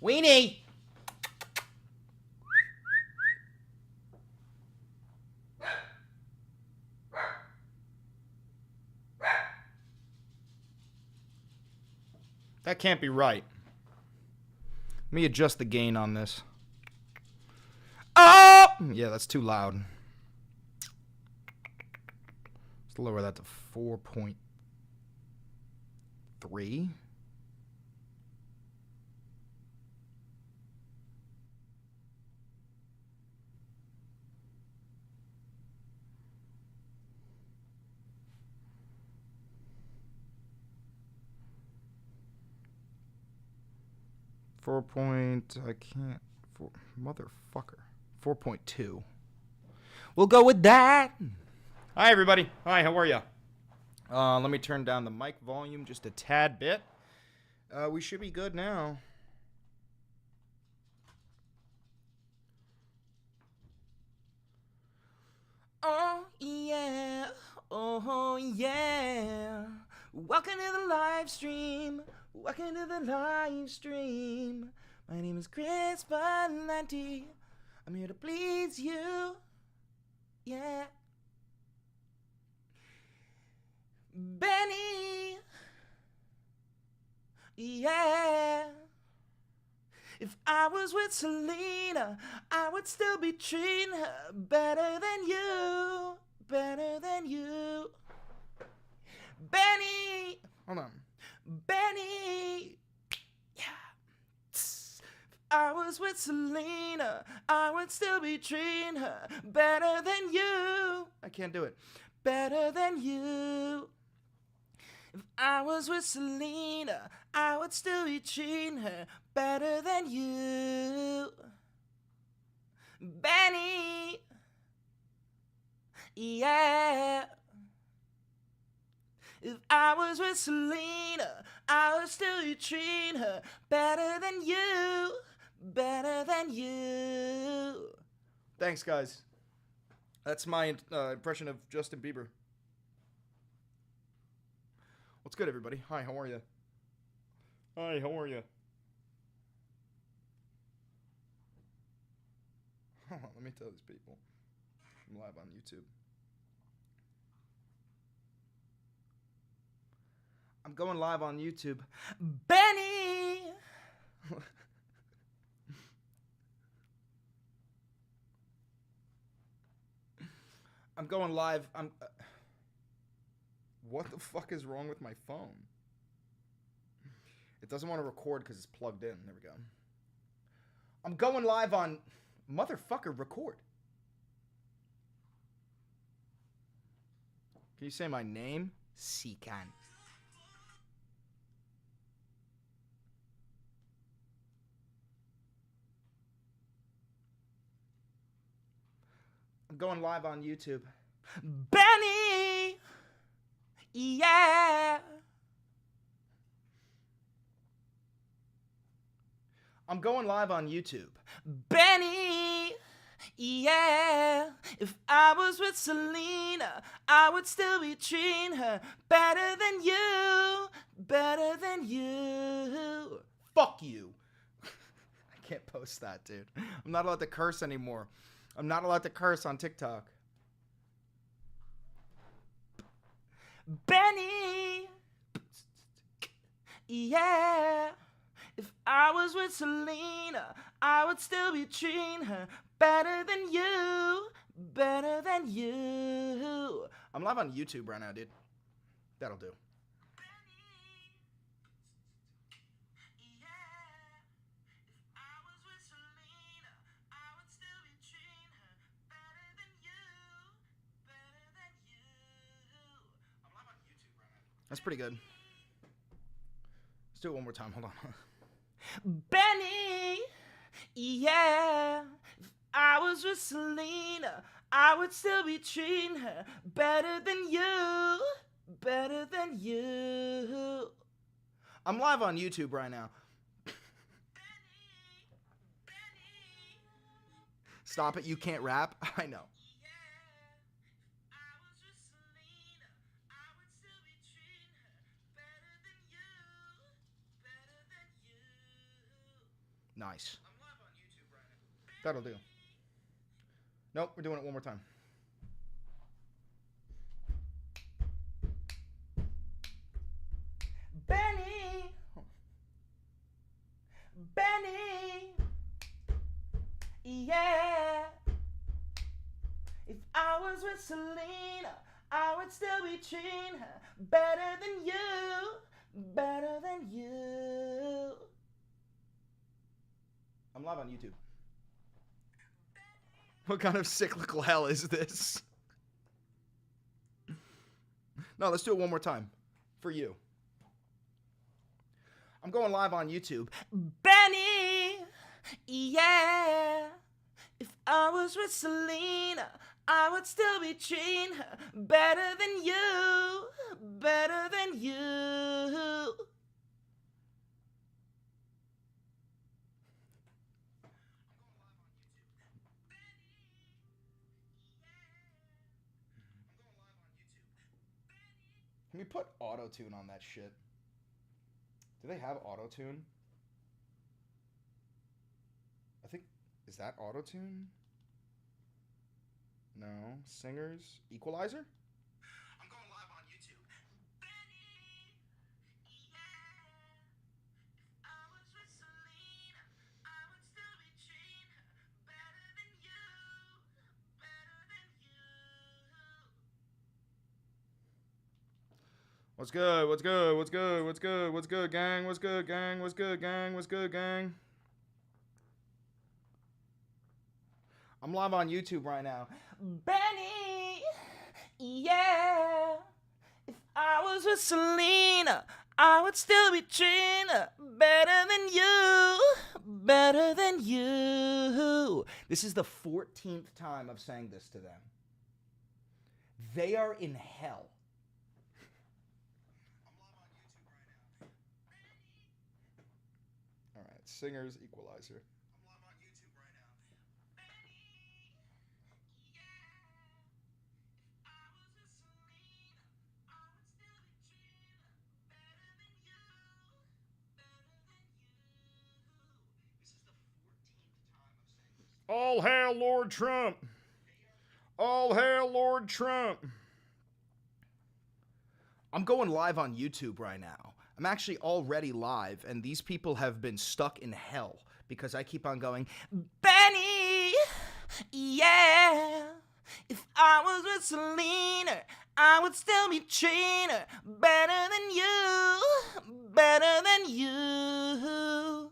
Weenie! That can't be right. Let me adjust the gain on this. Oh! Yeah, that's too loud. Let's lower that to 4.3. 4 point... I can't... Motherfucker. 4.2. We'll go with that. Hi, everybody. Hi, how are you? Let me turn down the mic volume just a tad bit. We should be good now. Oh, yeah. Oh, yeah. Welcome to the live stream. Welcome to the live stream. My name is Chris Valenti. I'm here to please you. Yeah. Benny. Yeah. If I was with Selena, I would still be treating her better than you. Better than you. Benny. Hold on. Benny. Yeah. If I was with Selena, I would still be treating her better than you. I can't do it. Better than you. If I was with Selena, I would still be treating her better than you. Benny. Yeah. If I was with Selena, I would still be treating her better than you. Better than you. Thanks, guys. That's my impression of Justin Bieber. What's good, everybody? Hi, how are you? Hi, how are you? Hold on, let me tell these people. I'm live on YouTube. I'm going live on YouTube. Benny! I'm going live. What the fuck is wrong with my phone? It doesn't want to record because it's plugged in. There we go. I'm going live on... Motherfucker, record. Can you say my name? Sikan. I'm going live on YouTube. Benny! Yeah! I'm going live on YouTube. Benny! Yeah! If I was with Selena, I would still be treating her better than you. Better than you. Fuck you. I can't post that, dude. I'm not allowed to curse anymore. I'm not allowed to curse on TikTok. Benny! Yeah! If I was with Selena, I would still be treating her better than you. Better than you. I'm live on YouTube right now, dude. That'll do. That's pretty good. Let's do it one more time. Hold on. Benny, yeah. If I was with Selena, I would still be treating her better than you. Better than you. I'm live on YouTube right now. Stop it, you can't rap. I know. Nice. That'll do. Nope, we're doing it one more time. Benny! Benny! Yeah! If I was with Selena, I would still be treating her better than you. Better than you. I'm live on YouTube. What kind of cyclical hell is this? No, let's do it one more time. For you. I'm going live on YouTube. Benny! Yeah! If I was with Selena, I would still be treating her better than you. Better than you. Can we put auto-tune on that shit? Do they have auto-tune? I think... Is that auto-tune? No. Singers? Equalizer? I'm going live on YouTube. Benny! Yeah! If I was with Selena, I would still be treating her better than you. Better than you. What's good? What's good? What's good? What's good? What's good, gang? What's good, gang? What's good, gang? What's good, gang? I'm live on YouTube right now. Benny, yeah. If I was with Selena, I would still be treating her better than you. Better than you. This is the 14th time I've sang this to them. They are in hell. All right, singers, equalizer. All hail Lord Trump. All hail Lord Trump. I'm going live on YouTube right now. I'm actually already live, and these people have been stuck in hell because I keep on going, Benny, yeah. If I was with Selena, I would still be treating her better than you. Better than you.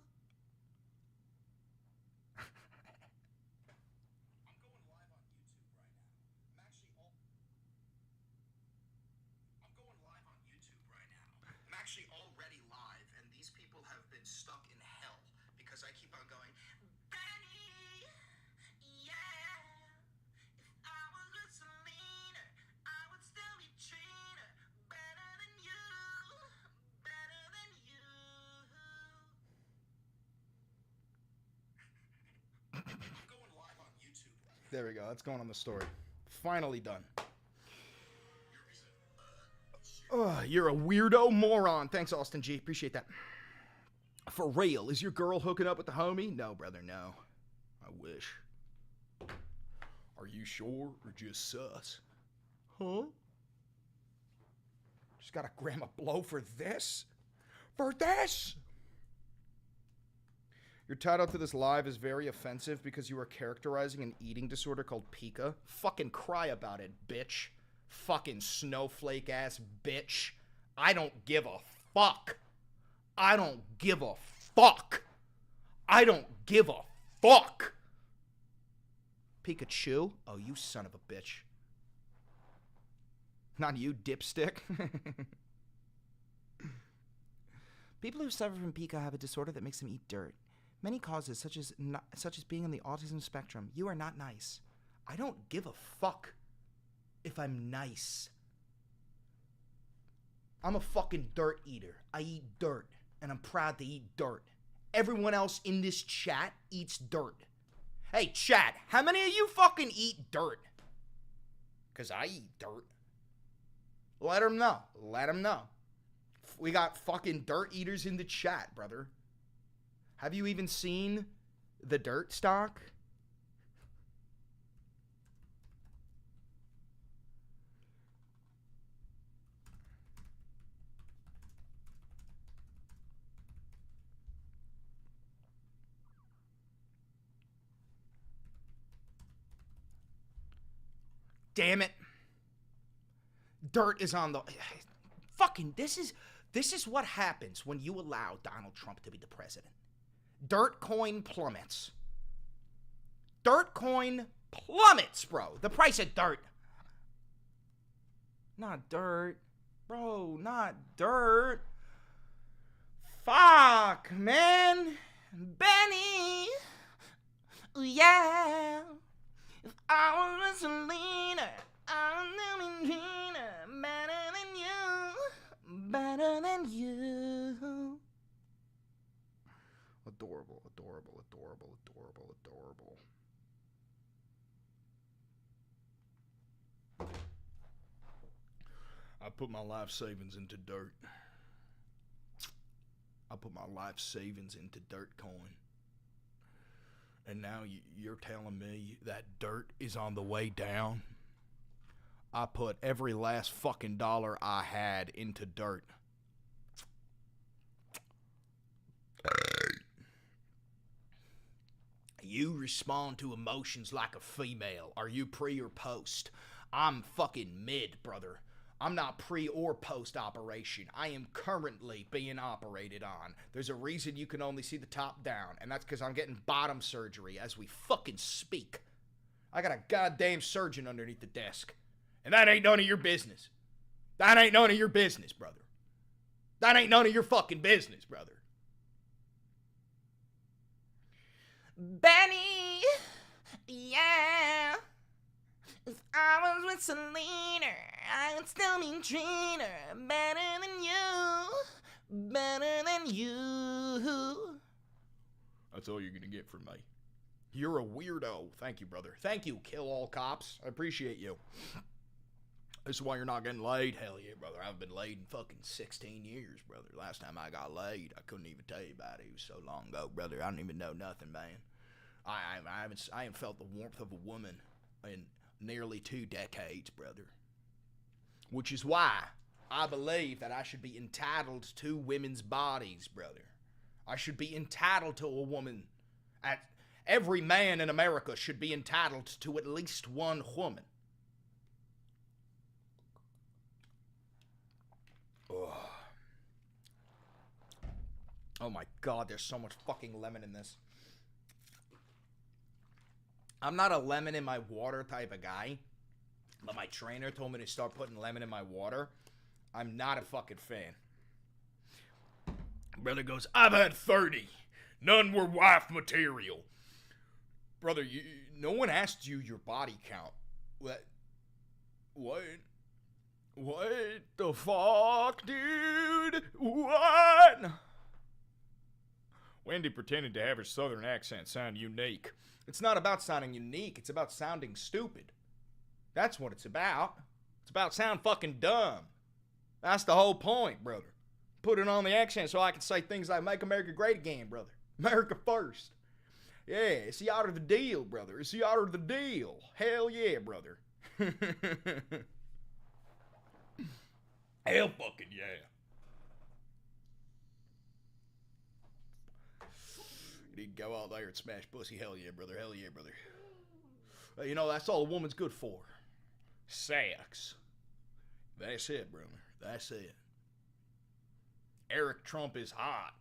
Actually already live, and these people have been stuck in hell because I keep on going, Benny, yeah. If I was with Selena, I would still be treating her better than you. Better than you. I'm going live on YouTube. There we go. That's going on the story. Finally done. You're a weirdo moron. Thanks, Austin G. Appreciate that. For real, is your girl hooking up with the homie? No, brother, no. I wish. Are you sure or just sus? Huh? Just gotta gram a blow for this? For this? Your title to this live is very offensive because you are characterizing an eating disorder called Pika. Fucking cry about it, bitch. Fucking snowflake ass bitch. I don't give a fuck. I don't give a fuck. I don't give a fuck. Pikachu? Oh, you son of a bitch. Not you, dipstick. People who suffer from Pika have a disorder that makes them eat dirt. Many causes, such as being on the autism spectrum. You are not nice. I don't give a fuck if I'm nice. I'm a fucking dirt eater. I eat dirt, and I'm proud to eat dirt. Everyone else in this chat eats dirt. Hey, chat, how many of you fucking eat dirt? Because I eat dirt. Let them know. Let them know. We got fucking dirt eaters in the chat, brother. Have you even seen the dirt stock? Damn it. Dirt is on the... Fucking, this is what happens when you allow Donald Trump to be the president. Dirt coin plummets. Dirt coin plummets, bro. The price of dirt. Not dirt. Bro, not dirt. Fuck, man. Benny. Ooh, yeah. If I was Selena, I would be Gina. Better than you. Better than you. Adorable, adorable, adorable, adorable, adorable. I put my life savings into dirt. I put my life savings into dirt coin. And now you're telling me that dirt is on the way down? I put every last fucking dollar I had into dirt. You respond to emotions like a female. Are you pre or post? I'm fucking mid, brother. I'm not pre or post operation. I am currently being operated on. There's a reason you can only see the top down, and that's because I'm getting bottom surgery as we fucking speak. I got a goddamn surgeon underneath the desk. And that ain't none of your business. That ain't none of your business, brother. That ain't none of your fucking business, brother. Benny, yeah. If I was with Selena, I would still be treating her better than you. Better than you. That's all you're gonna get from me. You're a weirdo. Thank you, brother. Thank you, kill all cops. I appreciate you. This is why you're not getting laid. Hell yeah, brother. I haven't been laid in fucking 16 years, brother. Last time I got laid, I couldn't even tell you about it. It was so long ago, brother. I don't even know nothing, man. I haven't felt the warmth of a woman in nearly 2 decades, brother. Which is why I believe that I should be entitled to women's bodies, brother. I should be entitled to a woman. Every man in America should be entitled to at least one woman. Oh my God, there's so much fucking lemon in this. I'm not a lemon in my water type of guy, but my trainer told me to start putting lemon in my water. I'm not a fucking fan. Brother goes, I've had 30. None were wife material. Brother, no one asked you your body count. What? What the fuck, dude? What? Wendy pretended to have her southern accent sound unique. It's not about sounding unique. It's about sounding stupid. That's what it's about. It's about sound fucking dumb. That's the whole point, brother. Put it on the accent so I can say things like make America great again, brother. America first. Yeah, it's the art of the deal, brother. It's the art of the deal. Hell yeah, brother. Hell fucking yeah. You need to go out there and smash pussy. Hell yeah, brother. Hell yeah, brother. You know, that's all a woman's good for. Sex. That's it, brother. That's it. Eric Trump is hot.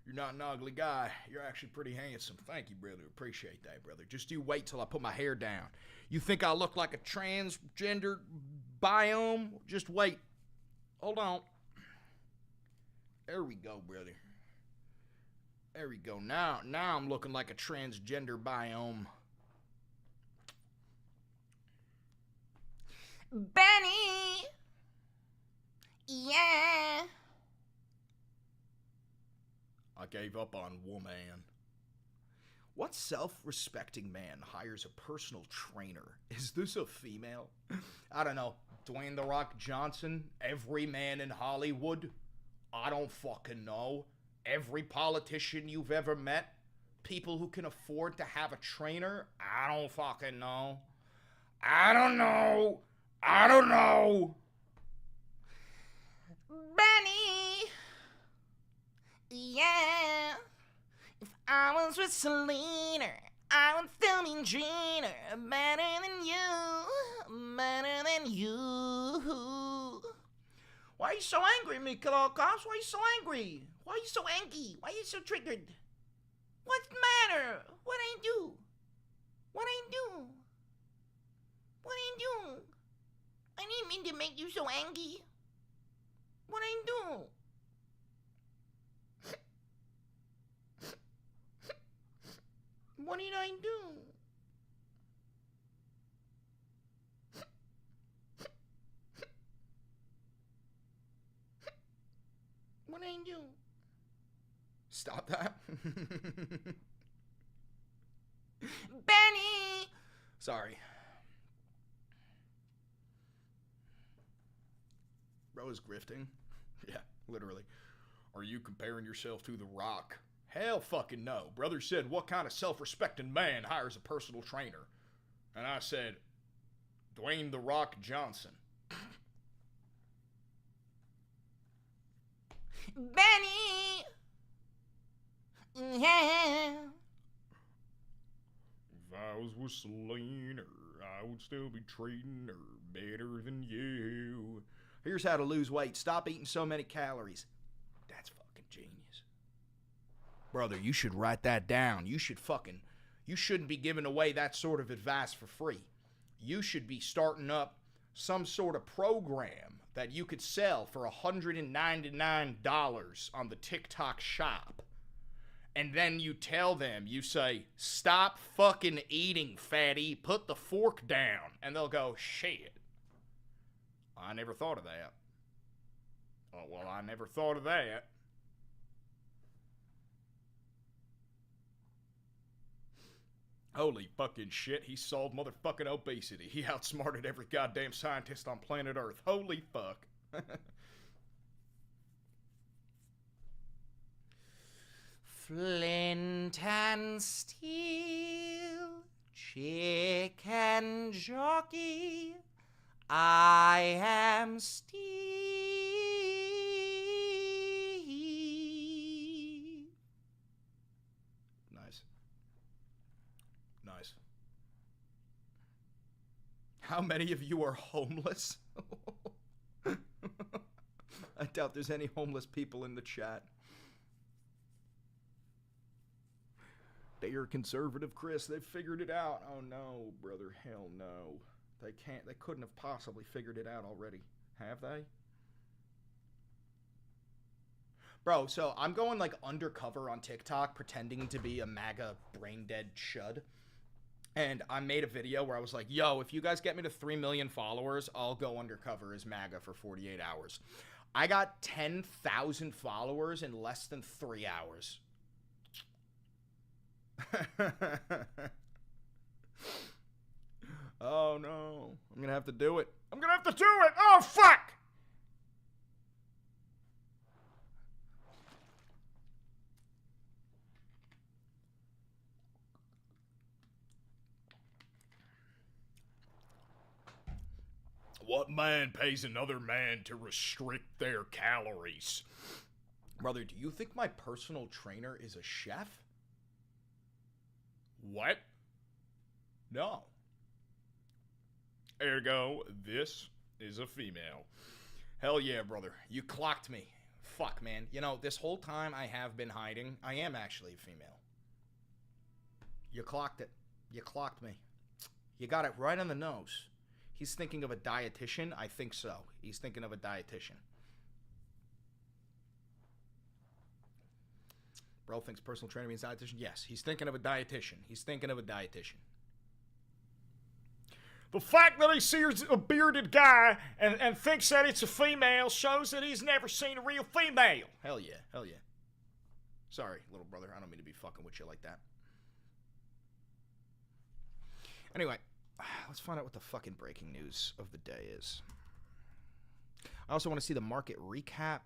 You're not an ugly guy. You're actually pretty handsome. Thank you, brother. Appreciate that, brother. Just you wait till I put my hair down. You think I look like a transgender biome? Just wait. Hold on. There we go, brother. There we go. Now I'm looking like a transgender biome. Benny! Yeah! I gave up on woman. What self-respecting man hires a personal trainer? Is this a female? I don't know. Dwayne The Rock Johnson? Every man in Hollywood? I don't fucking know. Every politician you've ever met, people who can afford to have a trainer, I don't fucking know. I don't know. I don't know. Benny. Yeah. If I was with Selena, I would still be Gina. Better than you. Better than you. Why are you so angry, Mikalo Cops? Why are you so angry? Why are you so angry? Why are you so triggered? What's the matter? What I do? What I do? What I do? I didn't mean to make you so angry. What I do? What did I do? What did I do? Stop that. Benny! Sorry. Bro is grifting. Yeah, literally. Are you comparing yourself to The Rock? Hell fucking no. Brother said, what kind of self-respecting man hires a personal trainer? And I said, Dwayne The Rock Johnson. Benny! Yeah. If I was with Selena, I would still be treating her better than you. Here's how to lose weight. Stop eating so many calories. That's fucking genius. Brother, you should write that down. You shouldn't be giving away that sort of advice for free. You should be starting up some sort of program that you could sell for $199 on the TikTok shop. And then you tell them, you say, stop fucking eating, fatty. Put the fork down. And they'll go, shit. I never thought of that. Oh, well, I never thought of that. Holy fucking shit, he solved motherfucking obesity. He outsmarted every goddamn scientist on planet Earth. Holy fuck. Flint and steel, chick and jockey, I am Steve. Nice. Nice. How many of you are homeless? I doubt there's any homeless people in the chat. They're conservative, Chris. They've figured it out. Oh no, brother. Hell no. They couldn't have possibly figured it out already. Have they? Bro, so I'm going like undercover on TikTok pretending to be a MAGA brain dead chud. And I made a video where I was like, yo, if you guys get me to 3 million followers, I'll go undercover as MAGA for 48 hours. I got 10,000 followers in less than 3 hours. Oh no. I'm gonna have to do it. I'm gonna have to do it! Oh fuck! What man pays another man to restrict their calories? Brother, do you think my personal trainer is a chef? What? No. Ergo, this is a female. Hell yeah, brother. You clocked me. Fuck, man. You know, this whole time I have been hiding, I am actually a female. You clocked it. You clocked me. You got it right on the nose. He's thinking of a dietitian? I think so. He's thinking of a dietitian. Bro thinks personal trainer means dietitian? Yes, he's thinking of a dietitian. He's thinking of a dietitian. The fact that he sees a bearded guy and thinks that it's a female shows that he's never seen a real female. Hell yeah, hell yeah. Sorry, little brother, I don't mean to be fucking with you like that. Anyway, let's find out what the fucking breaking news of the day is. I also want to see the market recap.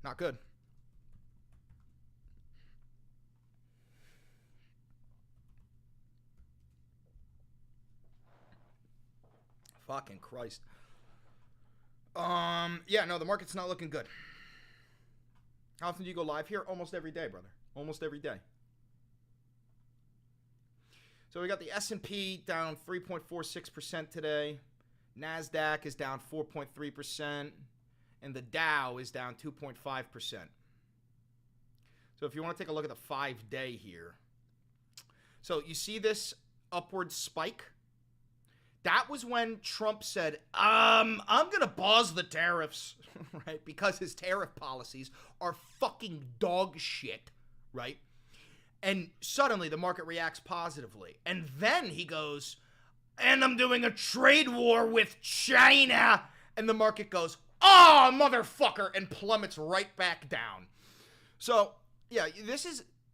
Not good. Fucking Christ. Yeah, no, the market's not looking good. How often do you go live here? Almost every day, brother. Almost every day. So we got the S&P down 3.46% today. NASDAQ is down 4.3%. And the Dow is down 2.5%. So if you want to take a look at the 5-day here. So you see this upward spike? That was when Trump said, I'm going to pause the tariffs, right? Because his tariff policies are fucking dog shit, right? And suddenly the market reacts positively. And then he goes, and I'm doing a trade war with China. And the market goes, oh, motherfucker, and plummets right back down. So, yeah,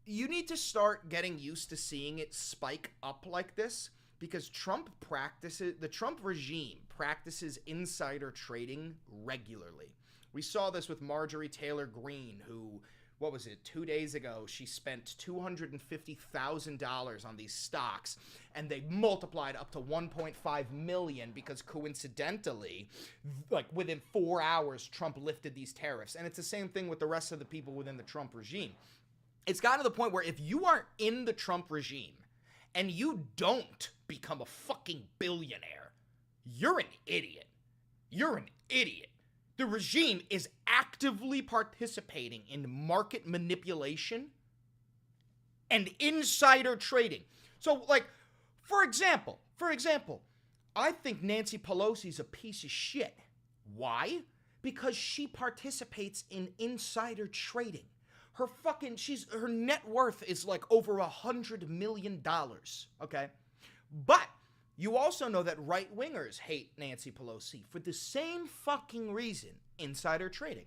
you need to start getting used to seeing it spike up like this. Because the Trump regime practices insider trading regularly. We saw this with Marjorie Taylor Greene, who, 2 days ago, she spent $250,000 on these stocks, and they multiplied up to $1.5 million because coincidentally, like within 4 hours, Trump lifted these tariffs. And it's the same thing with the rest of the people within the Trump regime. It's gotten to the point where if you aren't in the Trump regime, and you don't become a fucking billionaire, you're an idiot. You're an idiot. The regime is actively participating in market manipulation and insider trading. So, like, for example, I think Nancy Pelosi's a piece of shit. Why? Because she participates in insider trading. Her net worth is like over $100 million, okay? But you also know that right-wingers hate Nancy Pelosi for the same fucking reason, insider trading.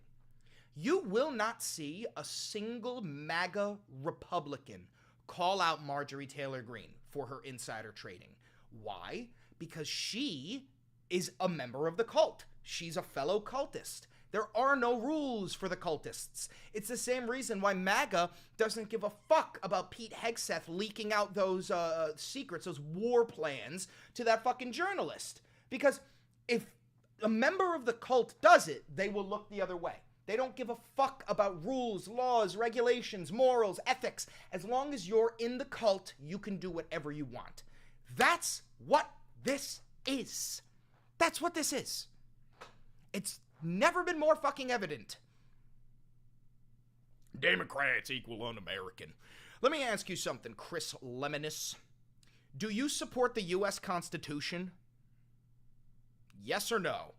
You will not see a single MAGA Republican call out Marjorie Taylor Greene for her insider trading. Why? Because she is a member of the cult. She's a fellow cultist. There are no rules for the cultists. It's the same reason why MAGA doesn't give a fuck about Pete Hegseth leaking out those secrets, those war plans to that fucking journalist. Because if a member of the cult does it, they will look the other way. They don't give a fuck about rules, laws, regulations, morals, ethics. As long as you're in the cult, you can do whatever you want. That's what this is. That's what this is. It's never been more fucking evident. Democrats equal un-American. Let me ask you something, Chris Lemonis. Do you support the U.S. Constitution? Yes or no?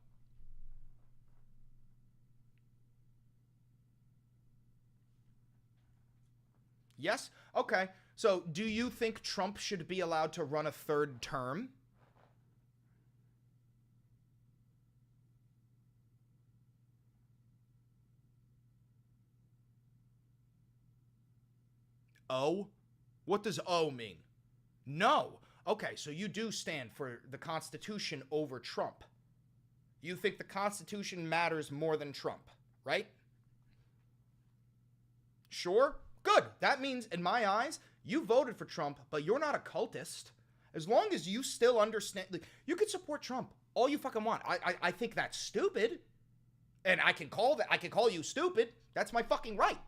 Yes? Okay. So, do you think Trump should be allowed to run a third term? O? What does O mean? No. Okay, so you do stand for the Constitution over Trump. You think the Constitution matters more than Trump, right? Sure? Good. That means, in my eyes, you voted for Trump, but you're not a cultist. As long as you still understand, like, you can support Trump all you fucking want. I think that's stupid, and I can call you stupid. That's my fucking right.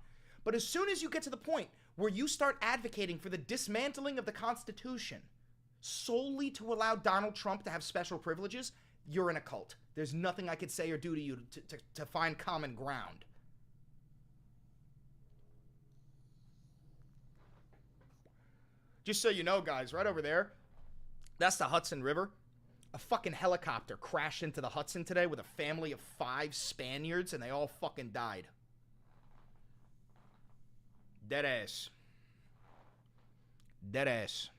But as soon as you get to the point where you start advocating for the dismantling of the Constitution solely to allow Donald Trump to have special privileges, you're in a cult. There's nothing I could say or do to you to find common ground. Just so you know, guys, right over there, that's the Hudson River. A fucking helicopter crashed into the Hudson today with a family of 5 Spaniards, and they all fucking died. Dead ass. Dead ass.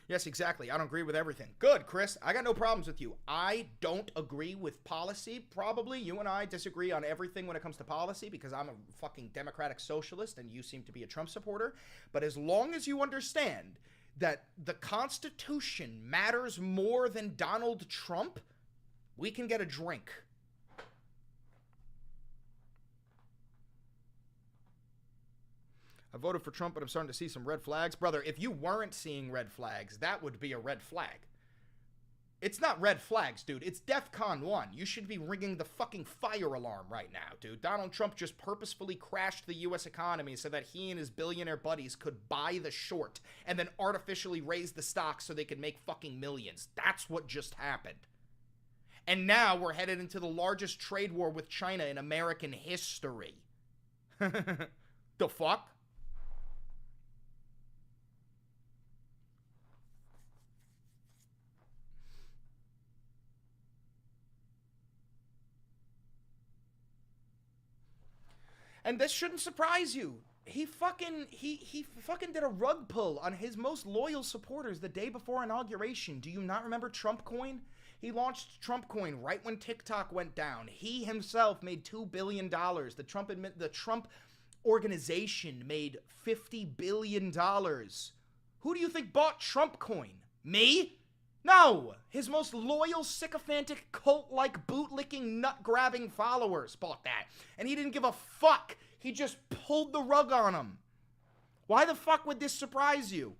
Yes, exactly. I don't agree with everything. Good, Chris. I got no problems with you. I don't agree with policy. Probably you and I disagree on everything when it comes to policy because I'm a fucking democratic socialist and you seem to be a Trump supporter. But as long as you understand that the Constitution matters more than Donald Trump, We can get a drink. I voted for Trump, but I'm starting to see some red flags. Brother, if you weren't seeing red flags, that would be a red flag. It's not red flags, dude. It's DEFCON 1. You should be ringing the fucking fire alarm right now, dude. Donald Trump just purposefully crashed the U.S. economy so that he and his billionaire buddies could buy the short and then artificially raise the stock so they could make fucking millions. That's what just happened. And now we're headed into the largest trade war with China in American history. The fuck? And this shouldn't surprise you. He fucking did a rug pull on his most loyal supporters the day before inauguration. Do you not remember Trump Coin? He launched Trump Coin right when TikTok went down. He himself made $2 billion. The Trump organization made $50 billion. Who do you think bought Trump Coin? Me? No! His most loyal, sycophantic, cult-like, bootlicking, nut-grabbing followers bought that. And he didn't give a fuck. He just pulled the rug on him. Why the fuck would this surprise you?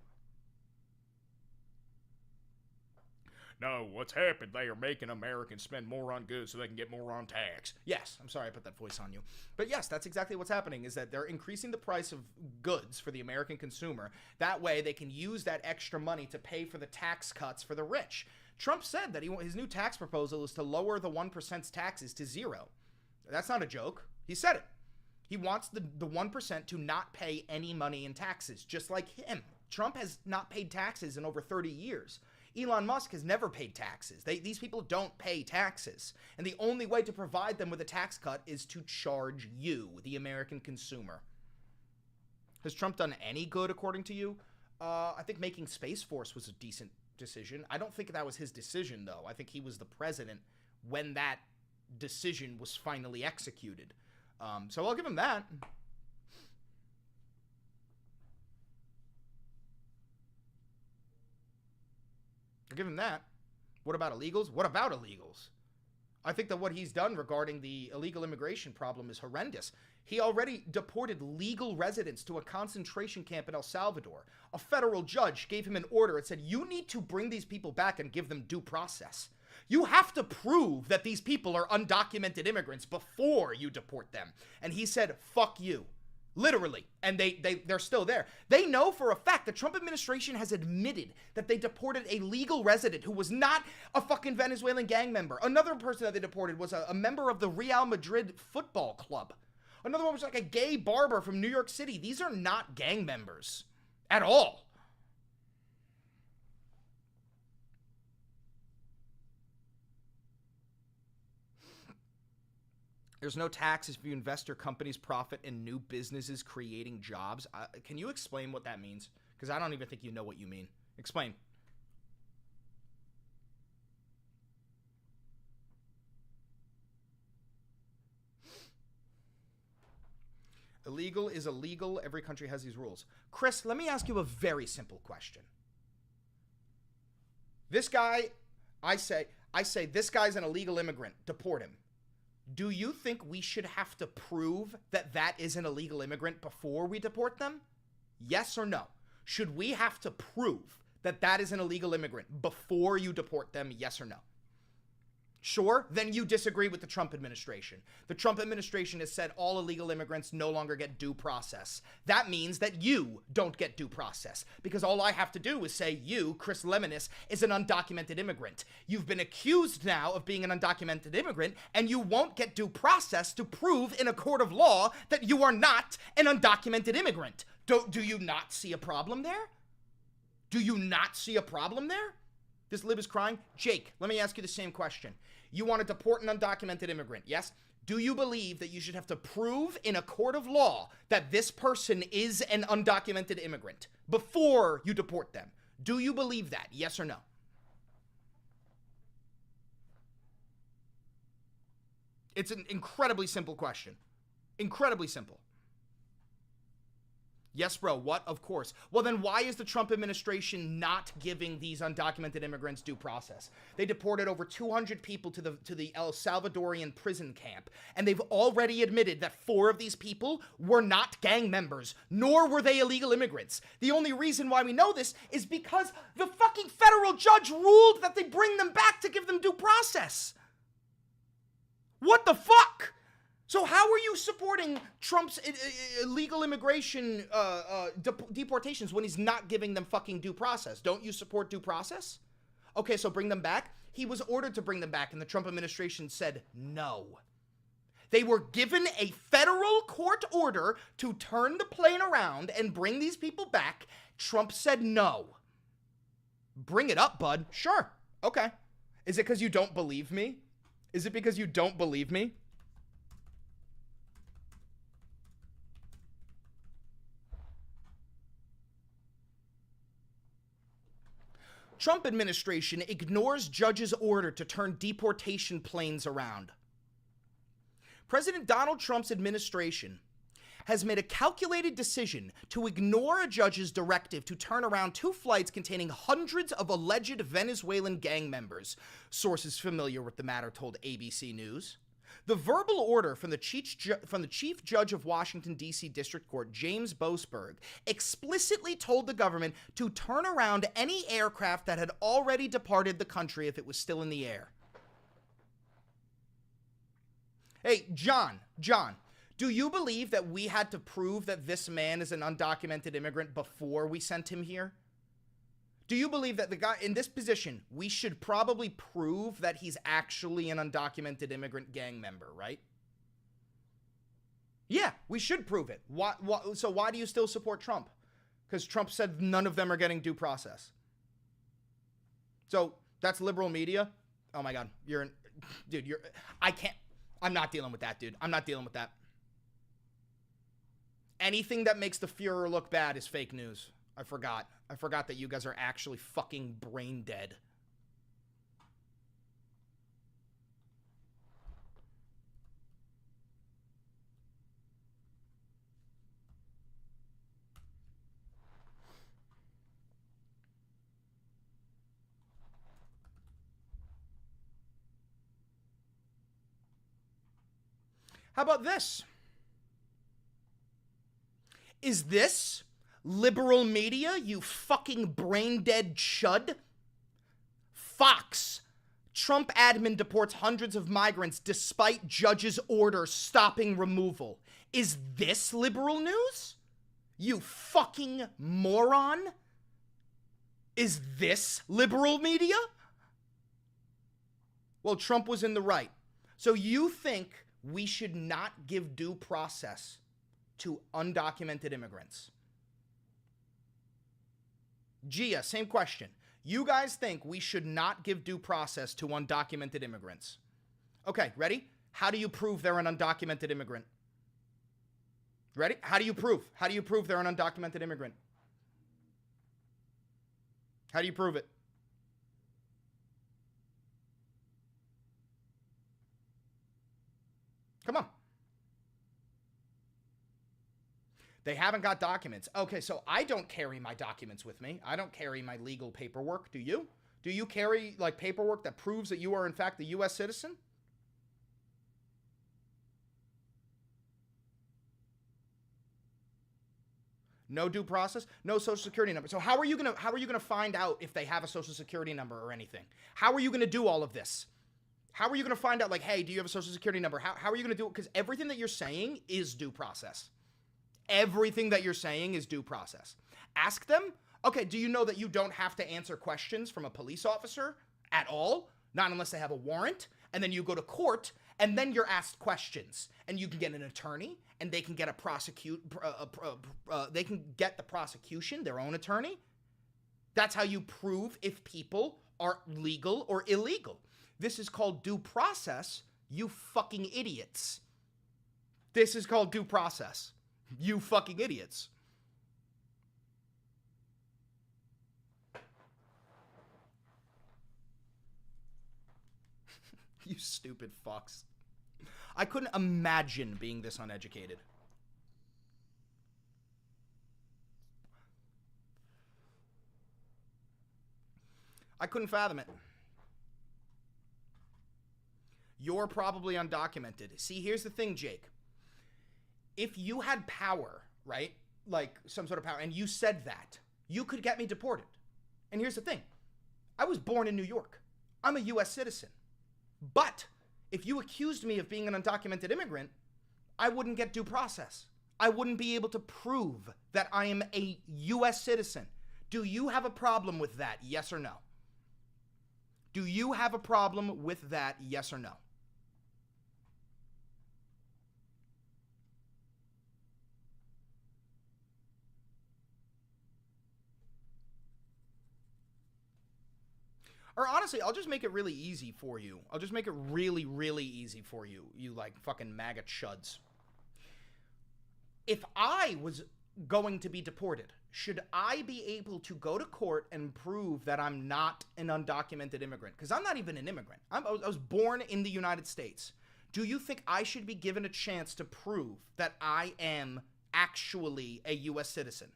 No, what's happened? They are making Americans spend more on goods so they can get more on tax. Yes, I'm sorry I put that voice on you. But yes, that's exactly what's happening, is that they're increasing the price of goods for the American consumer. That way they can use that extra money to pay for the tax cuts for the rich. Trump said that his new tax proposal is to lower the 1%'s taxes to 0. That's not a joke. He said it. He wants the 1% to not pay any money in taxes, just like him. Trump has not paid taxes in over 30 years. Elon Musk has never paid taxes. These people don't pay taxes. And the only way to provide them with a tax cut is to charge you, the American consumer. Has Trump done any good, according to you? I think making Space Force was a decent decision. I don't think that was his decision, though. I think he was the president when that decision was finally executed. So I'll give him that. I'll give him that. What about illegals? What about illegals? I think that what he's done regarding the illegal immigration problem is horrendous. He already deported legal residents to a concentration camp in El Salvador. A federal judge gave him an order and said, you need to bring these people back and give them due process. You have to prove that these people are undocumented immigrants before you deport them. And he said, fuck you. Literally. And they're still there. They know for a fact the Trump administration has admitted that they deported a legal resident who was not a fucking Venezuelan gang member. Another person that they deported was a member of the Real Madrid football club. Another one was like a gay barber from New York City. These are not gang members at all. There's no taxes if you invest your company's profit in new businesses creating jobs. Can you explain what that means? Because I don't even think you know what you mean. Explain. Illegal is illegal. Every country has these rules. Chris, let me ask you a very simple question. This guy, I say this guy's an illegal immigrant. Deport him. Do you think we should have to prove that that is an illegal immigrant before we deport them? Yes or no? Should we have to prove that that is an illegal immigrant before you deport them? Yes or no? Sure, then you disagree with the Trump administration. The Trump administration has said all illegal immigrants no longer get due process. That means that you don't get due process, because all I have to do is say you, Chris Lemonis, is an undocumented immigrant. You've been accused now of being an undocumented immigrant, and you won't get due process to prove in a court of law that you are not an undocumented immigrant. Do you not see a problem there? Do you not see a problem there? This lib is crying. Jake, let me ask you the same question. You want to deport an undocumented immigrant, yes? Do you believe that you should have to prove in a court of law that this person is an undocumented immigrant before you deport them? Do you believe that, yes or no? It's an incredibly simple question. Incredibly simple. Yes, bro. What? Of course. Well, then why is the Trump administration not giving these undocumented immigrants due process? They deported over 200 people to the El Salvadorian prison camp, and they've already admitted that 4 of these people were not gang members, nor were they illegal immigrants. The only reason why we know this is because the fucking federal judge ruled that they bring them back to give them due process. What the fuck? So how are you supporting Trump's illegal immigration deportations when he's not giving them fucking due process? Don't you support due process? Okay, so bring them back. He was ordered to bring them back, and the Trump administration said no. They were given a federal court order to turn the plane around and bring these people back. Trump said no. Bring it up, bud. Sure. Okay. Is it because you don't believe me? Is it because you don't believe me? Trump administration ignores judge's order to turn deportation planes around. President Donald Trump's administration has made a calculated decision to ignore a judge's directive to turn around 2 flights containing hundreds of alleged Venezuelan gang members, sources familiar with the matter told ABC News. The verbal order from the Chief Judge of Washington, D.C. District Court, James Boasberg, explicitly told the government to turn around any aircraft that had already departed the country if it was still in the air. Hey, John, do you believe that we had to prove that this man is an undocumented immigrant before we sent him here? Do you believe that the guy in this position, we should probably prove that he's actually an undocumented immigrant gang member, right? Yeah, we should prove it. So why do you still support Trump? Because Trump said none of them are getting due process. So that's liberal media. Oh my God, I'm not dealing with that, dude. I'm not dealing with that. Anything that makes the Fuhrer look bad is fake news. I forgot that you guys are actually fucking brain dead. How about this? Is this liberal media, you fucking brain-dead chud? Fox. Trump admin deports hundreds of migrants despite judge's order stopping removal. Is this liberal news? You fucking moron? Is this liberal media? Well, Trump was in the right. So you think we should not give due process to undocumented immigrants? Gia, same question. You guys think we should not give due process to undocumented immigrants? Okay, ready? How do you prove they're an undocumented immigrant? Ready? How do you prove? How do you prove they're an undocumented immigrant? How do you prove it? Come on. They haven't got documents. Okay, so I don't carry my documents with me. I don't carry my legal paperwork. Do you? Do you carry, like, paperwork that proves that you are, in fact, a U.S. citizen? No due process, no social security number. So how are you gonna find out if they have a social security number or anything? How are you gonna do all of this? How are you gonna find out, like, hey, do you have a social security number? How are you gonna do it? Because everything that you're saying is due process. Everything that you're saying is due process. Ask them, okay, do you know that you don't have to answer questions from a police officer at all? Not unless they have a warrant. And then you go to court, and then you're asked questions. And you can get an attorney, and they can get they can get the prosecution, their own attorney. That's how you prove if people are legal or illegal. This is called due process, you fucking idiots. This is called due process. You fucking idiots. You stupid fucks. I couldn't imagine being this uneducated. I couldn't fathom it. You're probably undocumented. See, here's the thing, Jake. If you had power, right? Like some sort of power, and you said that, you could get me deported. And here's the thing. I was born in New York. I'm a U.S. citizen. But if you accused me of being an undocumented immigrant, I wouldn't get due process. I wouldn't be able to prove that I am a U.S. citizen. Do you have a problem with that? Yes or no? Do you have a problem with that? Yes or no? Or honestly, I'll just make it really easy for you. I'll just make it really, really easy for you, you like fucking MAGA chuds. If I was going to be deported, should I be able to go to court and prove that I'm not an undocumented immigrant? Because I'm not even an immigrant. I was born in the United States. Do you think I should be given a chance to prove that I am actually a U.S. citizen?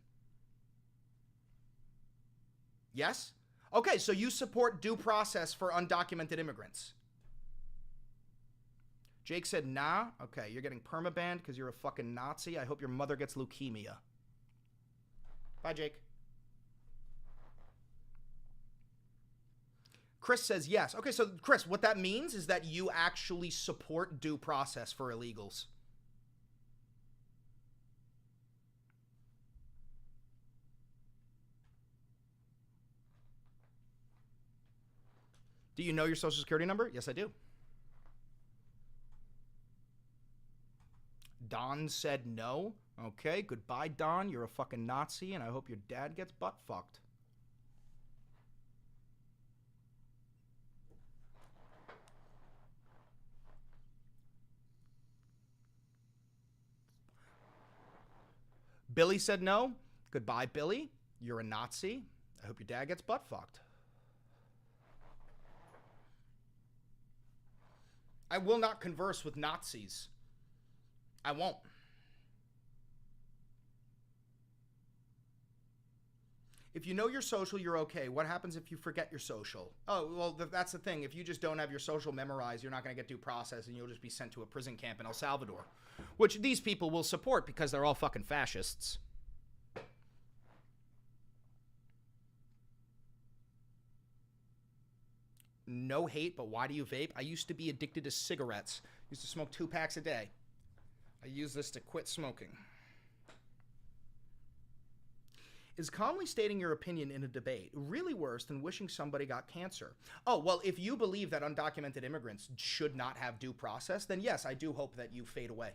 Yes? Okay, so you support due process for undocumented immigrants. Jake said, nah. Okay, you're getting permabanned because you're a fucking Nazi. I hope your mother gets leukemia. Bye, Jake. Chris says yes. Okay, so Chris, what that means is that you actually support due process for illegals. Do you know your social security number? Yes, I do. Don said no. Okay, goodbye, Don. You're a fucking Nazi, and I hope your dad gets butt fucked. Billy said no. Goodbye, Billy. You're a Nazi. I hope your dad gets butt fucked. I will not converse with Nazis. I won't. If you know your social, you're okay. What happens if you forget your social? Oh, well, that's the thing. If you just don't have your social memorized, you're not going to get due process, and you'll just be sent to a prison camp in El Salvador, which these people will support because they're all fucking fascists. No hate, but why do you vape? I used to be addicted to cigarettes. Used to smoke 2 packs a day. I use this to quit smoking. Is calmly stating your opinion in a debate really worse than wishing somebody got cancer? Oh, well, if you believe that undocumented immigrants should not have due process, then yes, I do hope that you fade away.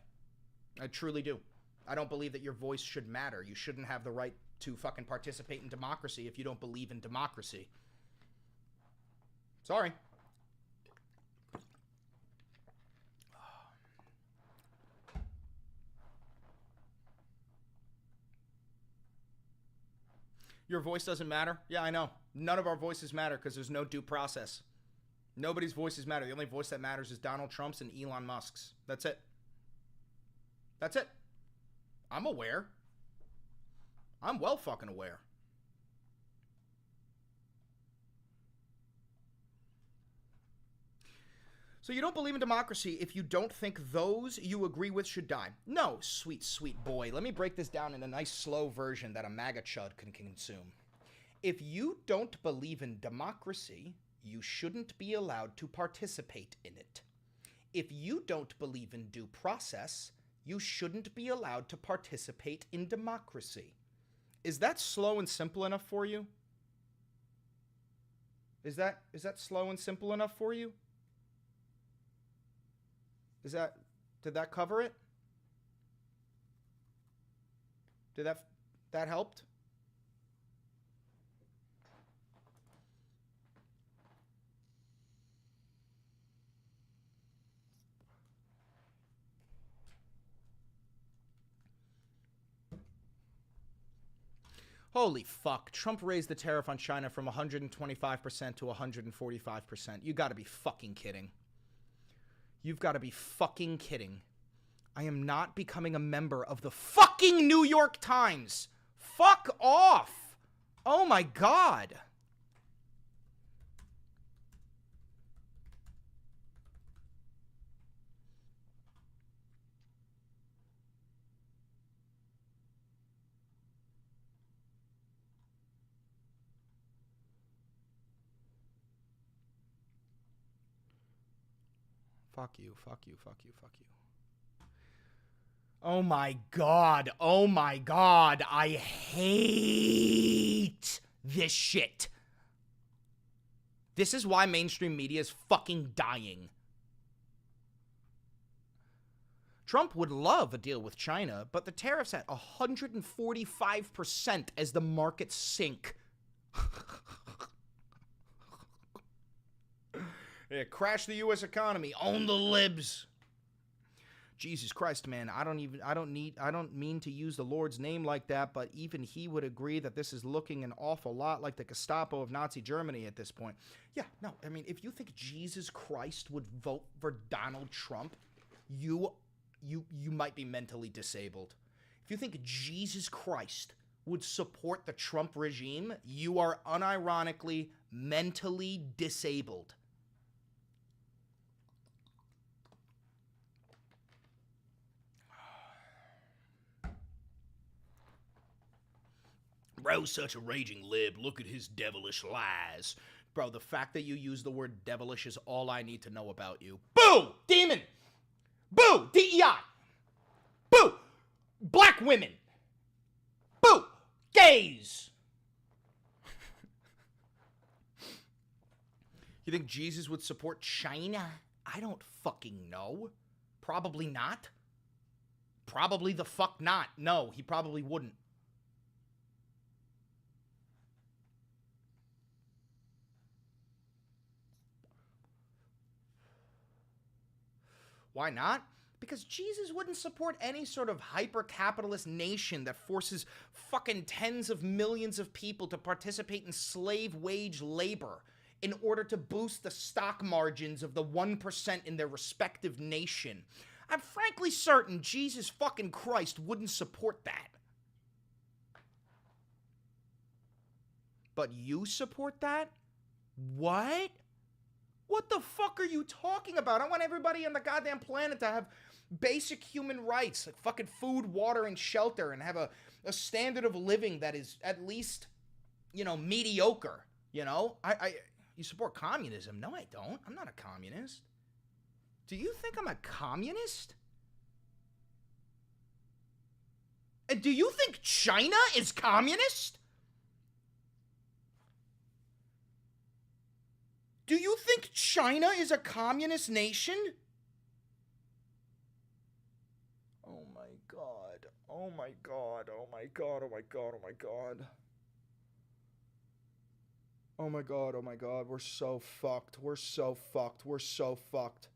I truly do. I don't believe that your voice should matter. You shouldn't have the right to fucking participate in democracy if you don't believe in democracy. Sorry. Your voice doesn't matter? Yeah, I know. None of our voices matter because there's no due process. Nobody's voices matter. The only voice that matters is Donald Trump's and Elon Musk's. That's it. That's it. I'm aware. I'm well fucking aware. So you don't believe in democracy if you don't think those you agree with should die. No, sweet, sweet boy. Let me break this down in a nice slow version that a MAGA chud can consume. If you don't believe in democracy, you shouldn't be allowed to participate in it. If you don't believe in due process, you shouldn't be allowed to participate in democracy. Is that slow and simple enough for you? Is that slow and simple enough for you? Did that cover it? Did that helped? Holy fuck. Trump raised the tariff on China from 125% to 145%. You gotta be fucking kidding. You've got to be fucking kidding. I am not becoming a member of the fucking New York Times. Fuck off. Oh my God. Fuck you, fuck you, fuck you, fuck you. Oh my god. Oh my god. I hate this shit. This is why mainstream media is fucking dying. Trump would love a deal with China, but the tariffs at 145% as the markets sink. Yeah, crash the U.S. economy. Own the libs. Jesus Christ, man. I don't mean to use the Lord's name like that, but even he would agree that this is looking an awful lot like the Gestapo of Nazi Germany at this point. Yeah, no, I mean, if you think Jesus Christ would vote for Donald Trump, you might be mentally disabled. If you think Jesus Christ would support the Trump regime, you are unironically mentally disabled. Bro's such a raging lib. Look at his devilish lies. Bro, the fact that you use the word devilish is all I need to know about you. Boo! Demon! Boo! DEI! Boo! Black women! Boo! Gays! You think Jesus would support China? I don't fucking know. Probably not. Probably the fuck not. No, he probably wouldn't. Why not? Because Jesus wouldn't support any sort of hyper-capitalist nation that forces fucking tens of millions of people to participate in slave wage labor in order to boost the stock margins of the 1% in their respective nation. I'm frankly certain Jesus fucking Christ wouldn't support that. But you support that? What? What the fuck are you talking about? I want everybody on the goddamn planet to have basic human rights, like fucking food, water, and shelter, and have a standard of living that is at least, mediocre, You support communism? No, I don't. I'm not a communist. Do you think I'm a communist? And do you think China is communist? Do you think China is a communist nation? Oh my god. Oh my god. Oh my god. Oh my god. Oh my god. Oh my god. Oh my god. We're so fucked. We're so fucked. We're so fucked.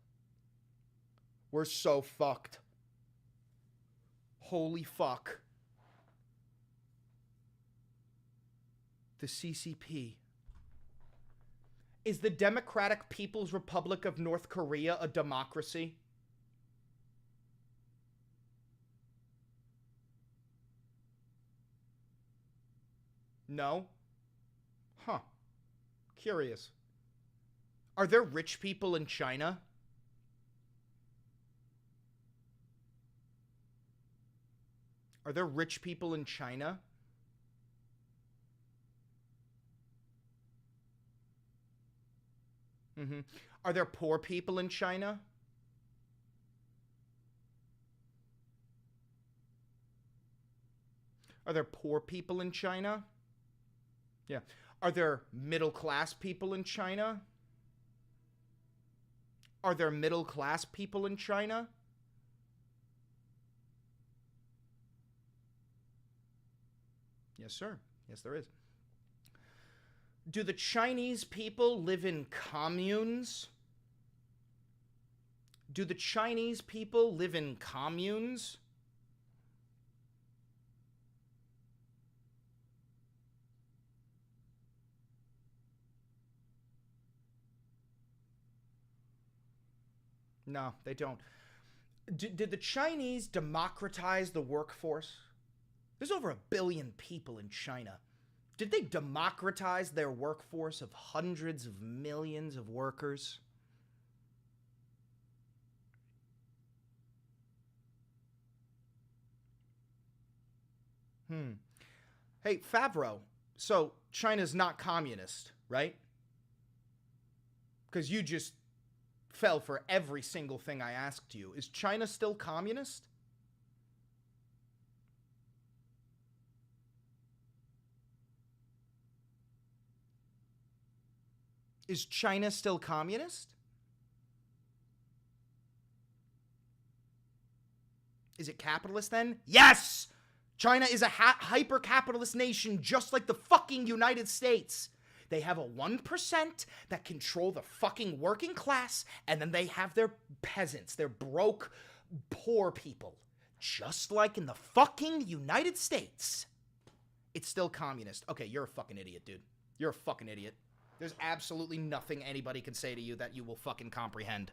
We're so fucked. Holy fuck. The CCP. Is the Democratic People's Republic of North Korea a democracy? No? Huh. Curious. Are there rich people in China? Are there rich people in China? Mm-hmm. Are there poor people in China? Are there poor people in China? Yeah. Are there middle-class people in China? Are there middle-class people in China? Yes, sir. Yes, there is. Do the Chinese people live in communes? Do the Chinese people live in communes? No, they don't. Did the Chinese democratize the workforce? There's over 1 billion people in China. Did they democratize their workforce of hundreds of millions of workers? Hey, Favreau, so China's not communist, right? Because you just fell for every single thing I asked you. Is China still communist? Is China still communist? Is it capitalist then? Yes! China is a hyper-capitalist nation just like the fucking United States. They have a 1% that control the fucking working class, and then they have their peasants, their broke, poor people. Just like in the fucking United States. It's still communist. Okay, you're a fucking idiot, dude. You're a fucking idiot. There's absolutely nothing anybody can say to you that you will fucking comprehend.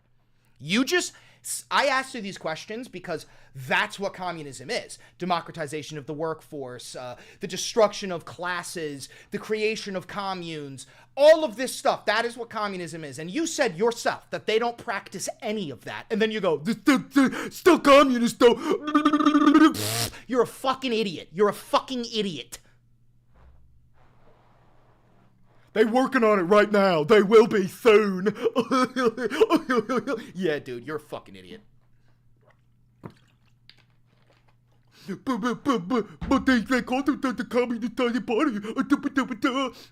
I asked you these questions because that's what communism is. Democratization of the workforce, the destruction of classes, the creation of communes, all of this stuff. That is what communism is. And you said yourself that they don't practice any of that. And then you go, this still communist though. You're a fucking idiot. You're a fucking idiot. They working on it right now. They will be soon. Yeah, dude, you're a fucking idiot. But they called it the Communist Party.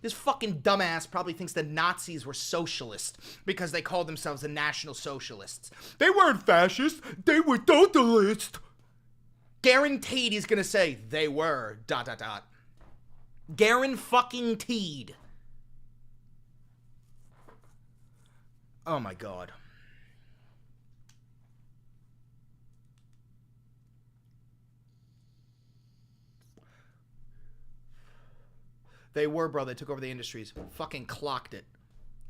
This fucking dumbass probably thinks the Nazis were socialists because they called themselves the National Socialists. They weren't fascists. They were totalists. Guaranteed he's gonna say they were ... Guaranteed. Oh my God. They were, bro. They took over the industries. Fucking clocked it.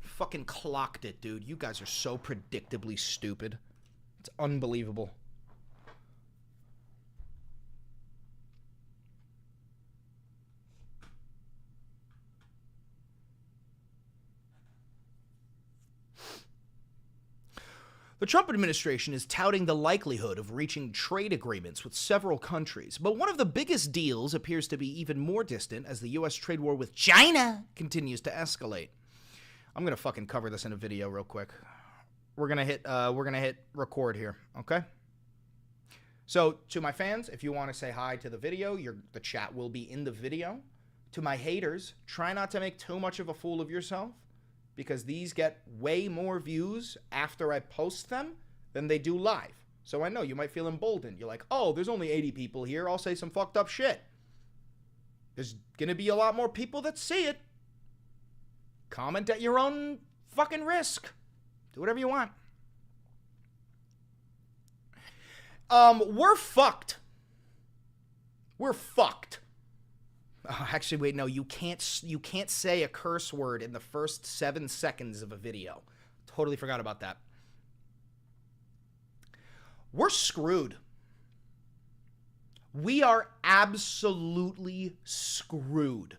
Fucking clocked it, dude. You guys are so predictably stupid. It's unbelievable. The Trump administration is touting the likelihood of reaching trade agreements with several countries, but one of the biggest deals appears to be even more distant as the U.S. trade war with China continues to escalate. I'm gonna fucking cover this in a video real quick. We're gonna hit record here, okay? So to my fans, if you want to say hi to the video, the chat will be in the video. To my haters, try not to make too much of a fool of yourself, because these get way more views after I post them than they do live. So I know you might feel emboldened. You're like, oh, there's only 80 people here. I'll say some fucked up shit. There's gonna be a lot more people that see it. Comment at your own fucking risk. Do whatever you want. We're fucked. We're fucked. Actually, wait, no, you can't say a curse word in the first 7 seconds of a video. Totally forgot about that. We're screwed. We are absolutely screwed.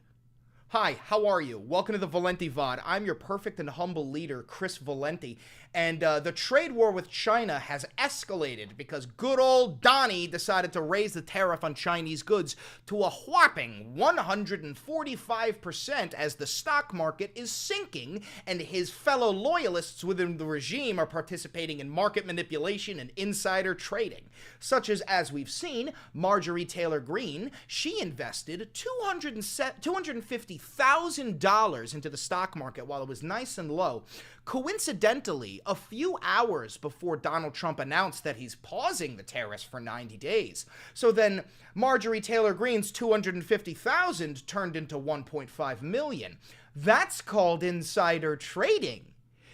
Hi, how are you? Welcome to the Valenti VOD. I'm your perfect and humble leader, Chris Valenti. And the trade war with China has escalated because good old Donnie decided to raise the tariff on Chinese goods to a whopping 145% as the stock market is sinking and his fellow loyalists within the regime are participating in market manipulation and insider trading. Such as we've seen, Marjorie Taylor Greene, she invested $250,000 into the stock market while it was nice and low. Coincidentally, a few hours before Donald Trump announced that he's pausing the tariffs for 90 days. So then Marjorie Taylor Greene's $250,000 turned into $1.5 million. That's called insider trading.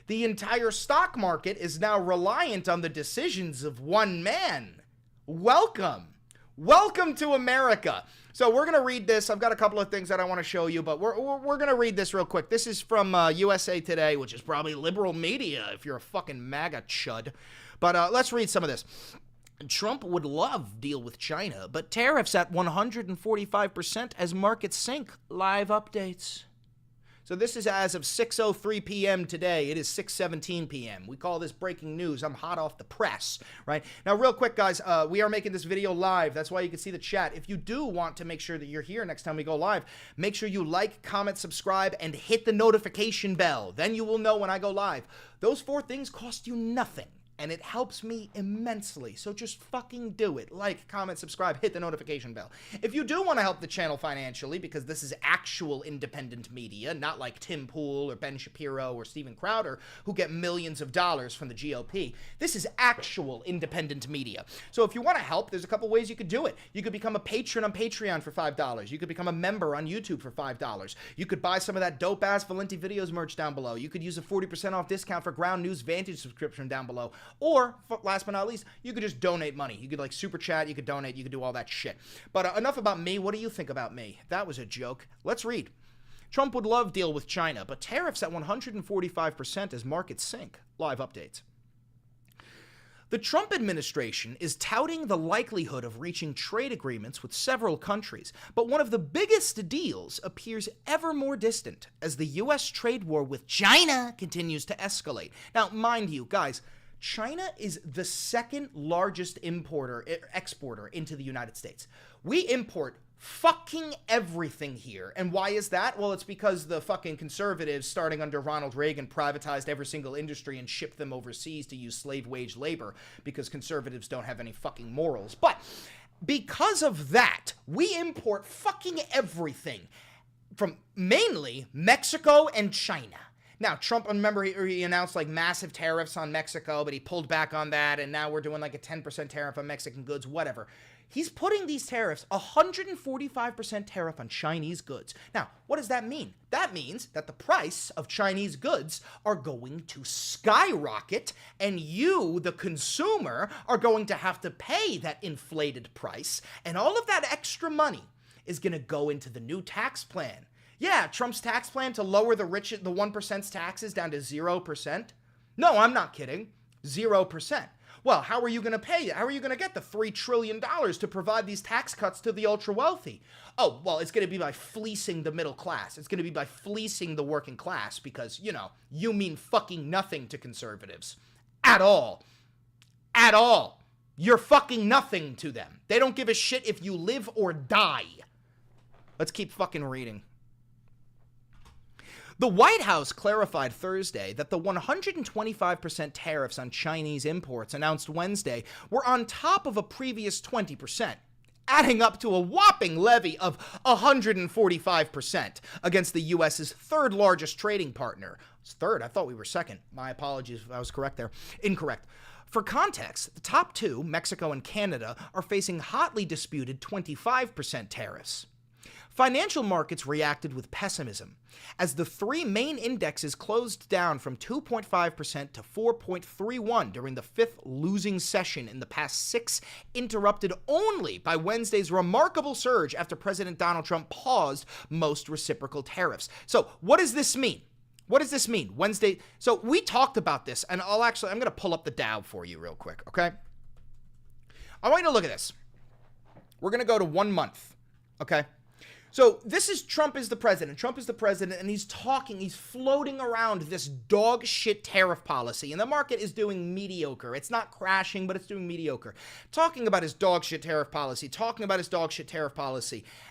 The entire stock market is now reliant on the decisions of one man. Welcome. Welcome to America. So we're going to read this. I've got a couple of things that I want to show you, but we're going to read this real quick. This is from USA Today, which is probably liberal media if you're a fucking MAGA chud. But let's read some of this. Trump would love deal with China, but tariffs at 145% as markets sink. Live updates. So this is as of 6:03 p.m. today. It is 6:17 p.m. We call this breaking news. I'm hot off the press, right? Now, real quick, guys, we are making this video live. That's why you can see the chat. If you do want to make sure that you're here next time we go live, make sure you like, comment, subscribe, and hit the notification bell. Then you will know when I go live. Those 4 things cost you nothing. And it helps me immensely. So just fucking do it. Like, comment, subscribe, hit the notification bell. If you do want to help the channel financially, because this is actual independent media, not like Tim Pool or Ben Shapiro or Steven Crowder, who get millions of dollars from the GOP. This is actual independent media. So if you want to help, there's a couple ways you could do it. You could become a patron on Patreon for $5. You could become a member on YouTube for $5. You could buy some of that dope-ass Valenti Videos merch down below. You could use a 40% off discount for Ground News Vantage subscription down below. Or, last but not least, you could just donate money. You could, like, super chat, you could donate, you could do all that shit. But enough about me. What do you think about me? That was a joke. Let's read. Trump would love deal with China, but tariffs at 145% as markets sink. Live updates. The Trump administration is touting the likelihood of reaching trade agreements with several countries, but one of the biggest deals appears ever more distant as the U.S. trade war with China continues to escalate. Now, mind you, guys, China is the second largest exporter into the United States. We import fucking everything here. And why is that? Well, it's because the fucking conservatives, starting under Ronald Reagan, privatized every single industry and shipped them overseas to use slave wage labor because conservatives don't have any fucking morals. But because of that, we import fucking everything from mainly Mexico and China. Now, Trump, remember, he announced, like, massive tariffs on Mexico, but he pulled back on that, and now we're doing, like, a 10% tariff on Mexican goods, whatever. He's putting these tariffs, 145% tariff on Chinese goods. Now, what does that mean? That means that the price of Chinese goods are going to skyrocket, and you, the consumer, are going to have to pay that inflated price, and all of that extra money is going to go into the new tax plan. Yeah, Trump's tax plan to lower the 1%'s taxes down to 0%. No, I'm not kidding. 0%. Well, how are you going to pay it? How are you going to get the $3 trillion to provide these tax cuts to the ultra wealthy? Oh, well, it's going to be by fleecing the middle class. It's going to be by fleecing the working class because, you know, you mean fucking nothing to conservatives. At all. At all. You're fucking nothing to them. They don't give a shit if you live or die. Let's keep fucking reading. The White House clarified Thursday that the 125% tariffs on Chinese imports announced Wednesday were on top of a previous 20%, adding up to a whopping levy of 145% against the U.S.'s third largest trading partner. It's third? I thought we were second. My apologies if I was correct there. Incorrect. For context, the top two, Mexico and Canada, are facing hotly disputed 25% tariffs. Financial markets reacted with pessimism, as the 3 main indexes closed down from 2.5% to 4.31 during the 5th losing session in the past 6, interrupted only by Wednesday's remarkable surge after President Donald Trump paused most reciprocal tariffs. So what does this mean? What does this mean? Wednesday, so we talked about this, and I'm going to pull up the Dow for you real quick, okay? I want you to look at this. We're going to go to 1 month, okay? So this is Trump is the president. Trump is the president, and he's floating around this dog shit tariff policy, and the market is doing mediocre. It's not crashing, but it's doing mediocre. Talking about his dog shit tariff policy,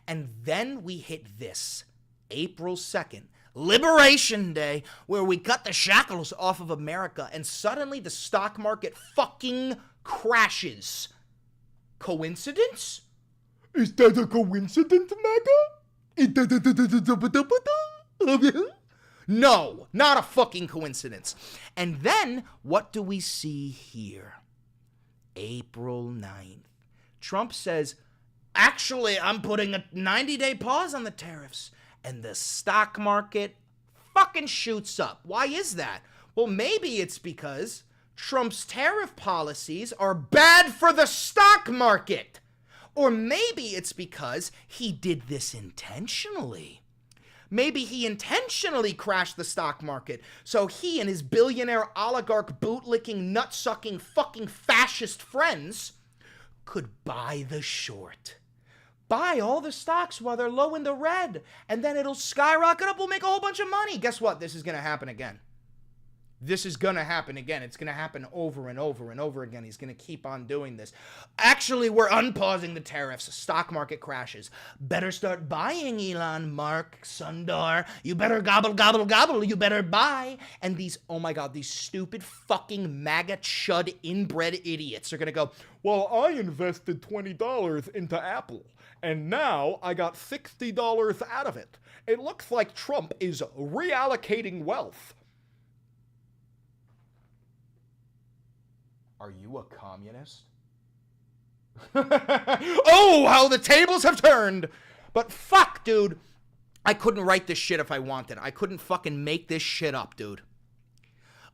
and then we hit this, April 2nd, Liberation Day, where we cut the shackles off of America, and suddenly the stock market fucking crashes. Coincidence? Is that a coincidence, MAGA? No, not a fucking coincidence. And then, what do we see here? April 9th. Trump says, actually, I'm putting a 90-day pause on the tariffs. And the stock market fucking shoots up. Why is that? Well, maybe it's because Trump's tariff policies are bad for the stock market. Or maybe it's because he did this intentionally. Maybe he intentionally crashed the stock market so he and his billionaire oligarch bootlicking, nut-sucking, fucking fascist friends could buy the short. buy all the stocks while they're low in the red, and then it'll skyrocket up. We'll make a whole bunch of money. Guess what? This is going to happen again. This is going to happen again. It's going to happen over and over and over again. He's going to keep on doing this. Actually, we're unpausing the tariffs. Stock market crashes. Better start buying, Elon, Mark, Sundar. You better gobble, gobble, gobble. You better buy. And these, oh my God, these stupid fucking MAGA chud inbred idiots are going to go, well, I invested $20 into Apple, and now I got $60 out of it. It looks like Trump is reallocating wealth. Are you a communist? Oh, how the tables have turned. But fuck, dude. I couldn't write this shit if I wanted. I couldn't fucking make this shit up, dude.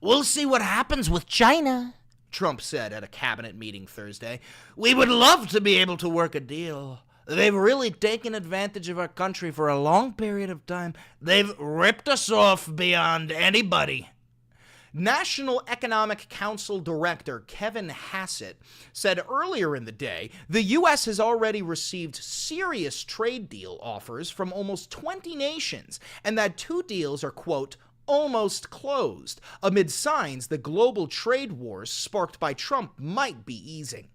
We'll see what happens with China, Trump said at a cabinet meeting Thursday. We would love to be able to work a deal. They've really taken advantage of our country for a long period of time. They've ripped us off beyond anybody. National Economic Council Director Kevin Hassett said earlier in the day the U.S. has already received serious trade deal offers from almost 20 nations, and that 2 deals are, quote, almost closed, amid signs the global trade wars sparked by Trump might be easing.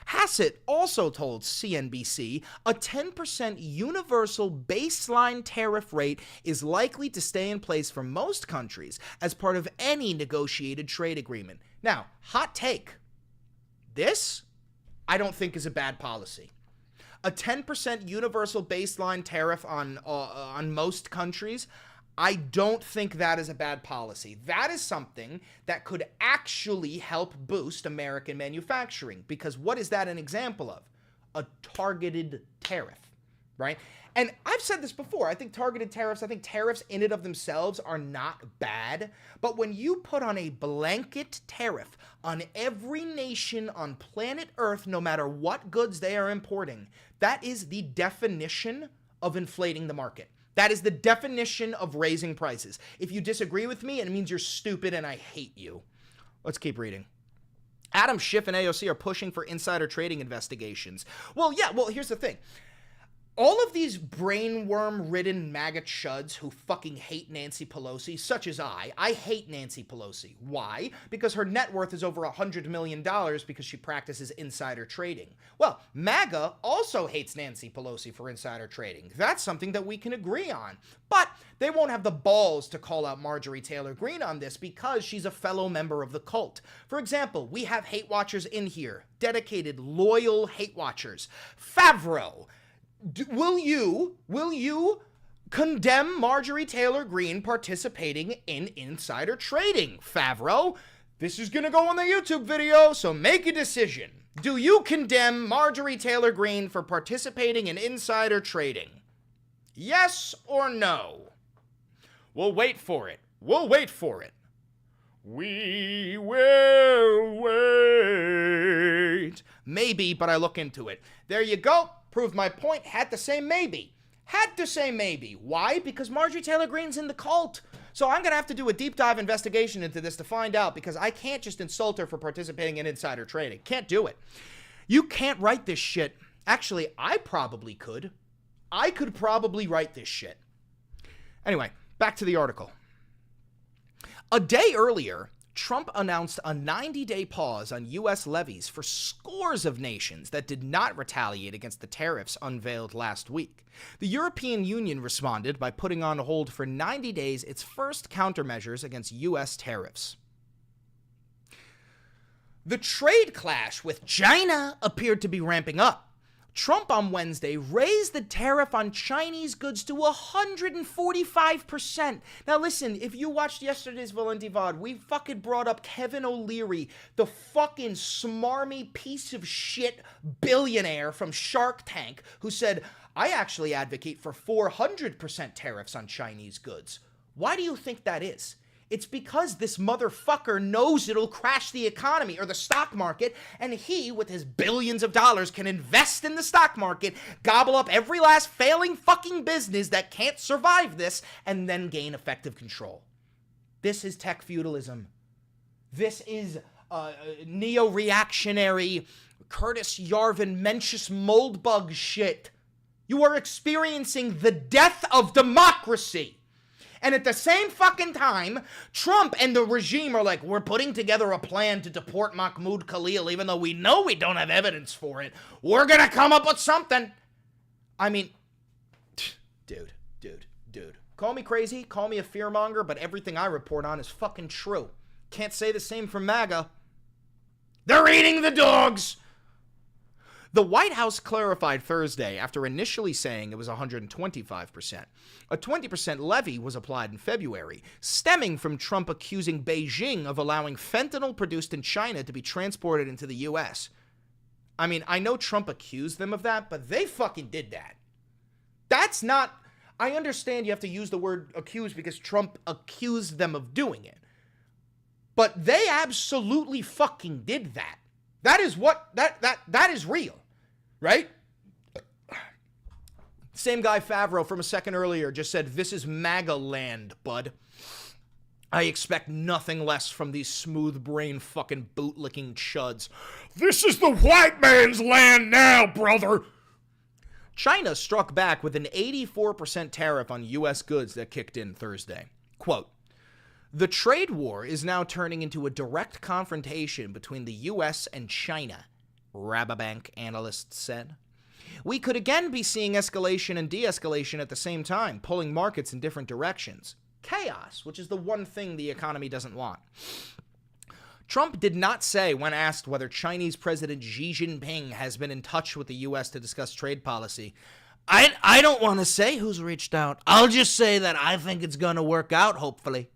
Hassett also told CNBC a 10% universal baseline tariff rate is likely to stay in place for most countries as part of any negotiated trade agreement. Now, hot take. This, I don't think, is a bad policy. A 10% universal baseline tariff on most countries, I don't think that is a bad policy. That is something that could actually help boost American manufacturing, because what is that an example of? A targeted tariff, right? And I've said this before. I think targeted tariffs, I think tariffs in and of themselves are not bad, but when you put on a blanket tariff on every nation on planet Earth, no matter what goods they are importing, that is the definition of inflating the market. That is the definition of raising prices. If you disagree with me, it means you're stupid and I hate you. Let's keep reading. Adam Schiff and AOC are pushing for insider trading investigations. Well, here's the thing. All of these brainworm-ridden MAGA chuds who fucking hate Nancy Pelosi, such as I hate Nancy Pelosi. Why? Because her net worth is over $100 million because she practices insider trading. Well, MAGA also hates Nancy Pelosi for insider trading. That's something that we can agree on. But they won't have the balls to call out Marjorie Taylor Greene on this because she's a fellow member of the cult. For example, we have hate watchers in here. Dedicated, loyal hate watchers. Favreau. Will you condemn Marjorie Taylor Greene participating in insider trading, Favreau? This is going to go on the YouTube video, so make a decision. Do you condemn Marjorie Taylor Greene for participating in insider trading? Yes or no? We'll wait for it. We will wait. Maybe, but I look into it. There you go. Proved my point. Had to say maybe. Why? Because Marjorie Taylor Greene's in the cult. So I'm going to have to do a deep dive investigation into this to find out, because I can't just insult her for participating in insider trading. Can't do it. You can't write this shit. Actually, I probably could. I could probably write this shit. Anyway, back to the article. A day earlier, Trump announced a 90-day pause on U.S. levies for scores of nations that did not retaliate against the tariffs unveiled last week. The European Union responded by putting on hold for 90 days its first countermeasures against U.S. tariffs. The trade clash with China appeared to be ramping up. Trump on Wednesday raised the tariff on Chinese goods to 145%. Now listen, if you watched yesterday's Valenti VOD, we fucking brought up Kevin O'Leary, the fucking smarmy piece of shit billionaire from Shark Tank, who said, I actually advocate for 400% tariffs on Chinese goods. Why do you think that is? It's because this motherfucker knows it'll crash the economy or the stock market, and he, with his billions of dollars, can invest in the stock market, gobble up every last failing fucking business that can't survive this, and then gain effective control. This is tech feudalism. This is neo-reactionary Curtis Yarvin Mencius Moldbug shit. You are experiencing the death of democracy. And at the same fucking time, Trump and the regime are like, we're putting together a plan to deport Mahmoud Khalil, even though we know we don't have evidence for it. We're going to come up with something. I mean, dude. Call me crazy, call me a fearmonger, but everything I report on is fucking true. Can't say the same for MAGA. They're eating the dogs! The White House clarified Thursday after initially saying it was 125%. A 20% levy was applied in February, stemming from Trump accusing Beijing of allowing fentanyl produced in China to be transported into the U.S. I mean, I know Trump accused them of that, but they fucking did that. That's not... I understand you have to use the word accuse because Trump accused them of doing it. But they absolutely fucking did that. That is what, that is real, right? Same guy Favreau from a second earlier just said, this is MAGA land, bud. I expect nothing less from these smooth brain fucking bootlicking chuds. This is the white man's land now, brother. China struck back with an 84% tariff on U.S. goods that kicked in Thursday. Quote, the trade war is now turning into a direct confrontation between the U.S. and China, Rabobank analysts said. We could again be seeing escalation and de-escalation at the same time, pulling markets in different directions. Chaos, which is the one thing the economy doesn't want. Trump did not say when asked whether Chinese President Xi Jinping has been in touch with the U.S. to discuss trade policy. I don't want to say who's reached out. I'll just say that I think it's going to work out, hopefully.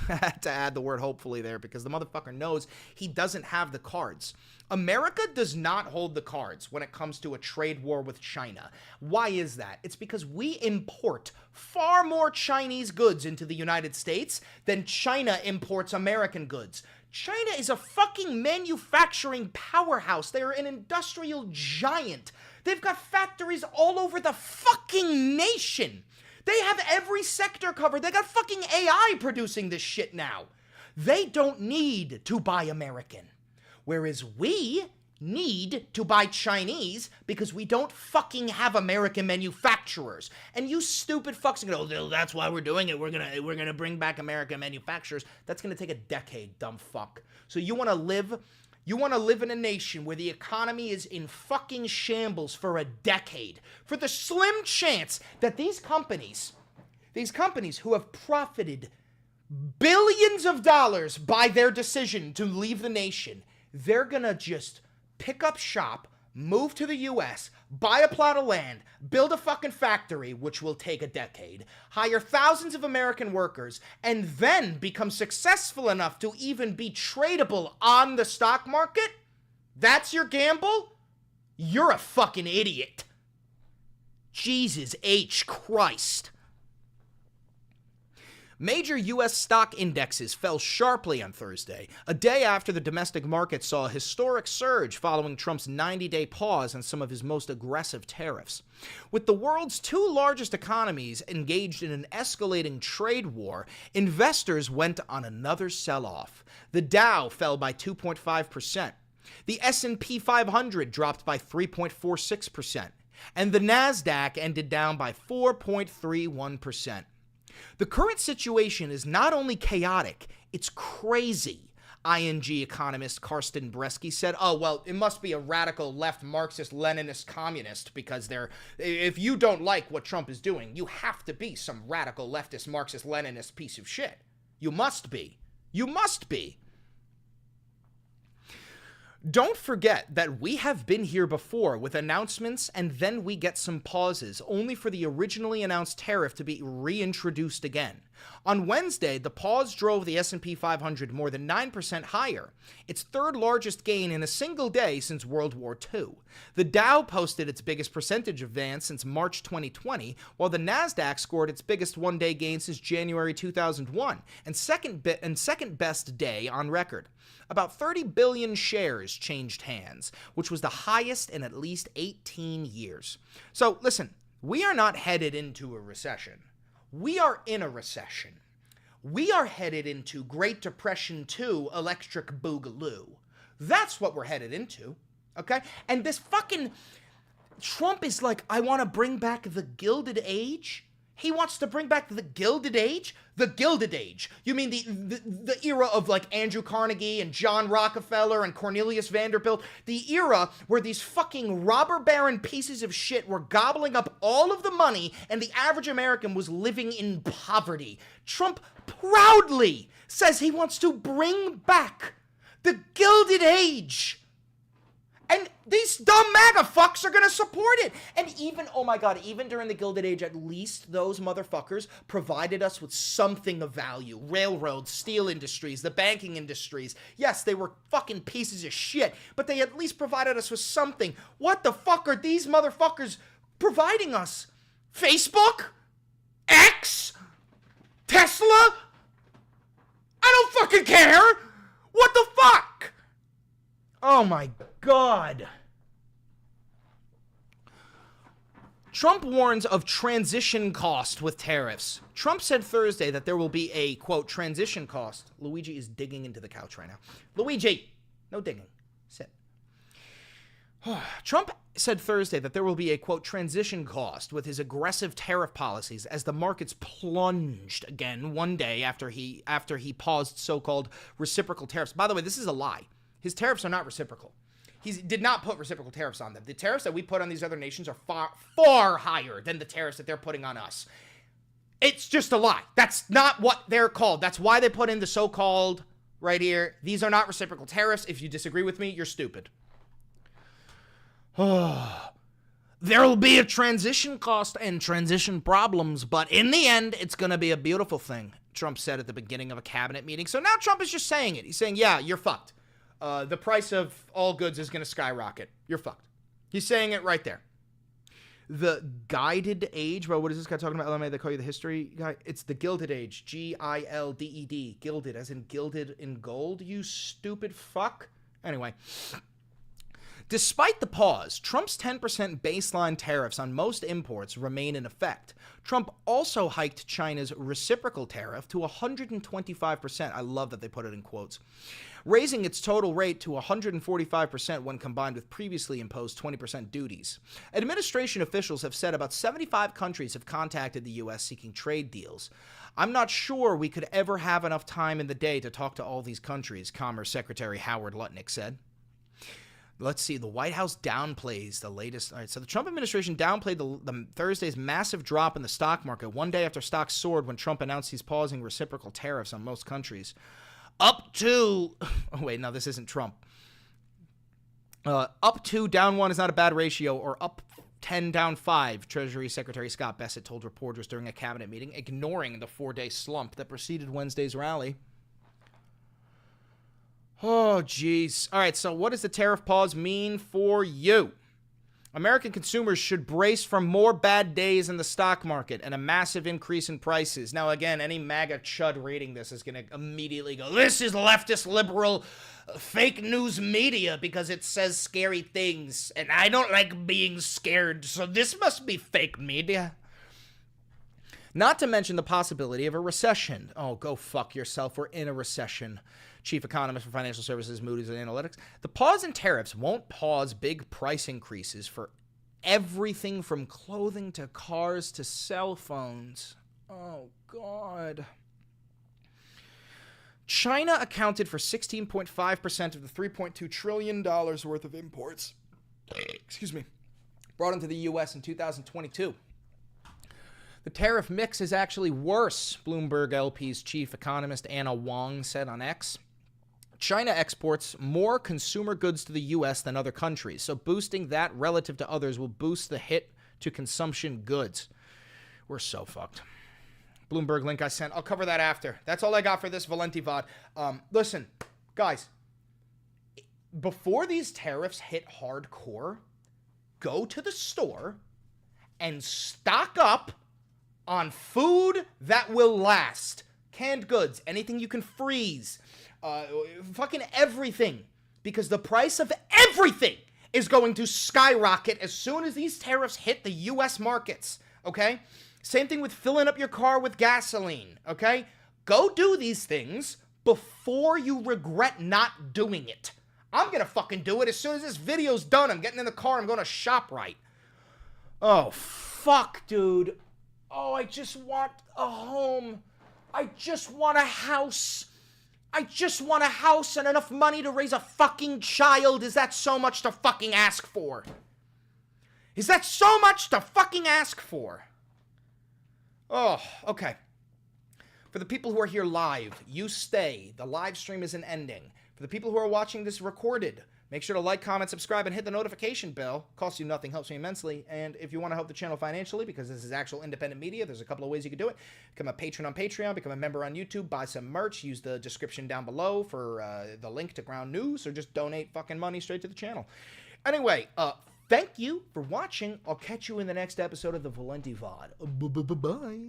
I had to add the word hopefully there because the motherfucker knows he doesn't have the cards. America does not hold the cards when it comes to a trade war with China. Why is that? It's because we import far more Chinese goods into the United States than China imports American goods. China is a fucking manufacturing powerhouse. They are an industrial giant. They've got factories all over the fucking nation. They have every sector covered. They got fucking AI producing this shit now. They don't need to buy American. Whereas we need to buy Chinese because we don't fucking have American manufacturers. And you stupid fucks are gonna, oh, that's why we're doing it. We're gonna bring back American manufacturers. That's gonna take a decade, dumb fuck. So you wanna live in a nation where the economy is in fucking shambles for a decade, for the slim chance that these companies who have profited billions of dollars by their decision to leave the nation, they're gonna just pick up shop, move to the U.S., buy a plot of land, build a fucking factory, which will take a decade, hire thousands of American workers, and then become successful enough to even be tradable on the stock market? That's your gamble? You're a fucking idiot. Jesus H. Christ. Major U.S. stock indexes fell sharply on Thursday, a day after the domestic market saw a historic surge following Trump's 90-day pause on some of his most aggressive tariffs. With the world's two largest economies engaged in an escalating trade war, investors went on another sell-off. The Dow fell by 2.5%. The S&P 500 dropped by 3.46%. And the NASDAQ ended down by 4.31%. The current situation is not only chaotic, it's crazy, ING economist Karsten Bresky said. Oh, well, it must be a radical left Marxist-Leninist communist because if you don't like what Trump is doing, you have to be some radical leftist Marxist-Leninist piece of shit. You must be. You must be. Don't forget that we have been here before with announcements and then we get some pauses, only for the originally announced tariff to be reintroduced again. On Wednesday, the pause drove the S&P 500 more than 9% higher, its third largest gain in a single day since World War II. The Dow posted its biggest percentage advance since March 2020, while the NASDAQ scored its biggest one-day gain since January 2001, and second best day on record. About 30 billion shares changed hands, which was the highest in at least 18 years. So, listen, we are not headed into a recession. We are in a recession. We are headed into Great Depression 2 electric boogaloo. That's what we're headed into, okay? And this fucking... Trump is like, I want to bring back the Gilded Age. He wants to bring back the Gilded Age? The Gilded Age. You mean the era of like Andrew Carnegie and John Rockefeller and Cornelius Vanderbilt? The era where these fucking robber baron pieces of shit were gobbling up all of the money and the average American was living in poverty. Trump proudly says he wants to bring back the Gilded Age. And these dumb MAGA fucks are gonna support it. And even, oh my God, even during the Gilded Age, at least those motherfuckers provided us with something of value. Railroads, steel industries, the banking industries. Yes, they were fucking pieces of shit, but they at least provided us with something. What the fuck are these motherfuckers providing us? Facebook? X? Tesla? I don't fucking care! What the fuck? Oh my God. Trump warns of transition cost with tariffs. Trump said Thursday that there will be a, quote, transition cost. Luigi is digging into the couch right now. Luigi, no digging. Sit. Trump said Thursday that there will be a, quote, transition cost with his aggressive tariff policies as the markets plunged again one day after he paused so-called reciprocal tariffs. By the way, this is a lie. His tariffs are not reciprocal. He did not put reciprocal tariffs on them. The tariffs that we put on these other nations are far, far higher than the tariffs that they're putting on us. It's just a lie. That's not what they're called. That's why they put in the so-called, right here, these are not reciprocal tariffs. If you disagree with me, you're stupid. There'll be a transition cost and transition problems, but in the end, it's going to be a beautiful thing, Trump said at the beginning of a cabinet meeting. So now Trump is just saying it. He's saying, yeah, you're fucked. The price of all goods is going to skyrocket. You're fucked. He's saying it right there. The Gilded Age, bro, what is this guy talking about? LMA, they call you the history guy. It's the Gilded Age. Gilded. Gilded, as in gilded in gold, you stupid fuck. Anyway. Despite the pause, Trump's 10% baseline tariffs on most imports remain in effect. Trump also hiked China's reciprocal tariff to 125%. I love that they put it in quotes. Raising its total rate to 145% when combined with previously imposed 20% duties. Administration officials have said about 75 countries have contacted the U.S. seeking trade deals. I'm not sure we could ever have enough time in the day to talk to all these countries, Commerce Secretary Howard Lutnick said. Let's see. The White House downplays the latest. All right, so the Trump administration downplayed the Thursday's massive drop in the stock market one day after stocks soared when Trump announced he's pausing reciprocal tariffs on most countries. Up to, oh wait, no, this isn't Trump. Up 2, down 1 is not a bad ratio, or up 10, down 5, Treasury Secretary Scott Bessent told reporters during a cabinet meeting, ignoring the 4-day slump that preceded Wednesday's rally. Oh, geez. All right, so what does the tariff pause mean for you? American consumers should brace for more bad days in the stock market and a massive increase in prices. Now, again, any MAGA chud reading this is going to immediately go, this is leftist, liberal, fake news media because it says scary things, and I don't like being scared, so this must be fake media. Not to mention the possibility of a recession. Oh, go fuck yourself. We're in a recession. Chief economist for financial services, Moody's Analytics. The pause in tariffs won't pause big price increases for everything from clothing to cars to cell phones. Oh, God. China accounted for 16.5% of the $3.2 trillion worth of imports, brought into the U.S. in 2022. The tariff mix is actually worse, Bloomberg LP's chief economist Anna Wong said on X. China exports more consumer goods to the U.S. than other countries, so boosting that relative to others will boost the hit to consumption goods. We're so fucked. Bloomberg link I sent. I'll cover that after. That's all I got for this Valenti VOD. Listen, guys, before these tariffs hit hardcore, go to the store and stock up on food that will last. Canned goods, anything you can freeze, fucking everything. Because the price of everything is going to skyrocket as soon as these tariffs hit the U.S. markets, okay? Same thing with filling up your car with gasoline, okay? Go do these things before you regret not doing it. I'm gonna fucking do it as soon as this video's done. I'm getting in the car, I'm going to ShopRite. Oh, fuck, dude. Oh, I just want a home. I just want a house. I just want a house and enough money to raise a fucking child. Is that so much to fucking ask for? Is that so much to fucking ask for? Oh, okay. For the people who are here live, you stay. The live stream isn't ending. For the people who are watching this recorded, make sure to like, comment, subscribe, and hit the notification bell. Costs you nothing, helps me immensely. And if you want to help the channel financially, because this is actual independent media, there's a couple of ways you can do it. Become a patron on Patreon, become a member on YouTube, buy some merch, use the description down below for the link to Ground News, or just donate fucking money straight to the channel. Anyway, thank you for watching. I'll catch you in the next episode of the Valenti VOD. Bye.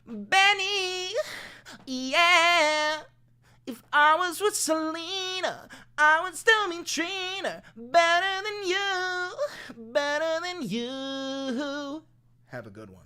Benny, yeah. If I was with Selena, I would still be treating her better than you, better than you. Have a good one.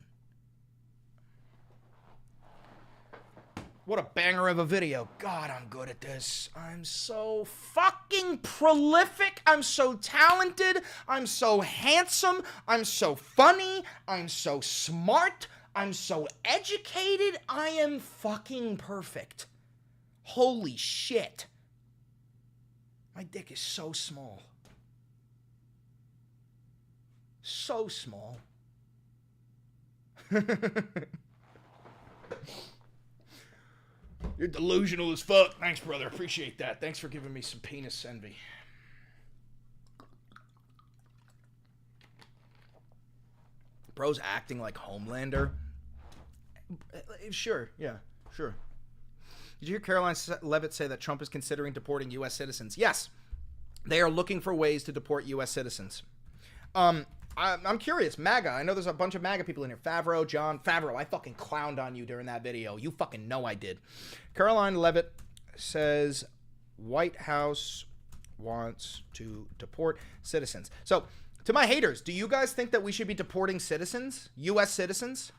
What a banger of a video. God, I'm good at this. I'm so fucking prolific. I'm so talented. I'm so handsome. I'm so funny. I'm so smart. I'm so educated. I am fucking perfect. Holy shit. My dick is so small. So small. You're delusional as fuck. Thanks, brother. Appreciate that. Thanks for giving me some penis envy. Bro's acting like Homelander. Sure, yeah, sure. Did you hear Caroline Leavitt say that Trump is considering deporting U.S. citizens? Yes. They are looking for ways to deport U.S. citizens. I'm curious. MAGA. I know there's a bunch of MAGA people in here. Favreau, John. Favreau, I fucking clowned on you during that video. You fucking know I did. Caroline Leavitt says White House wants to deport citizens. So, to my haters, do you guys think that we should be deporting citizens? U.S. citizens?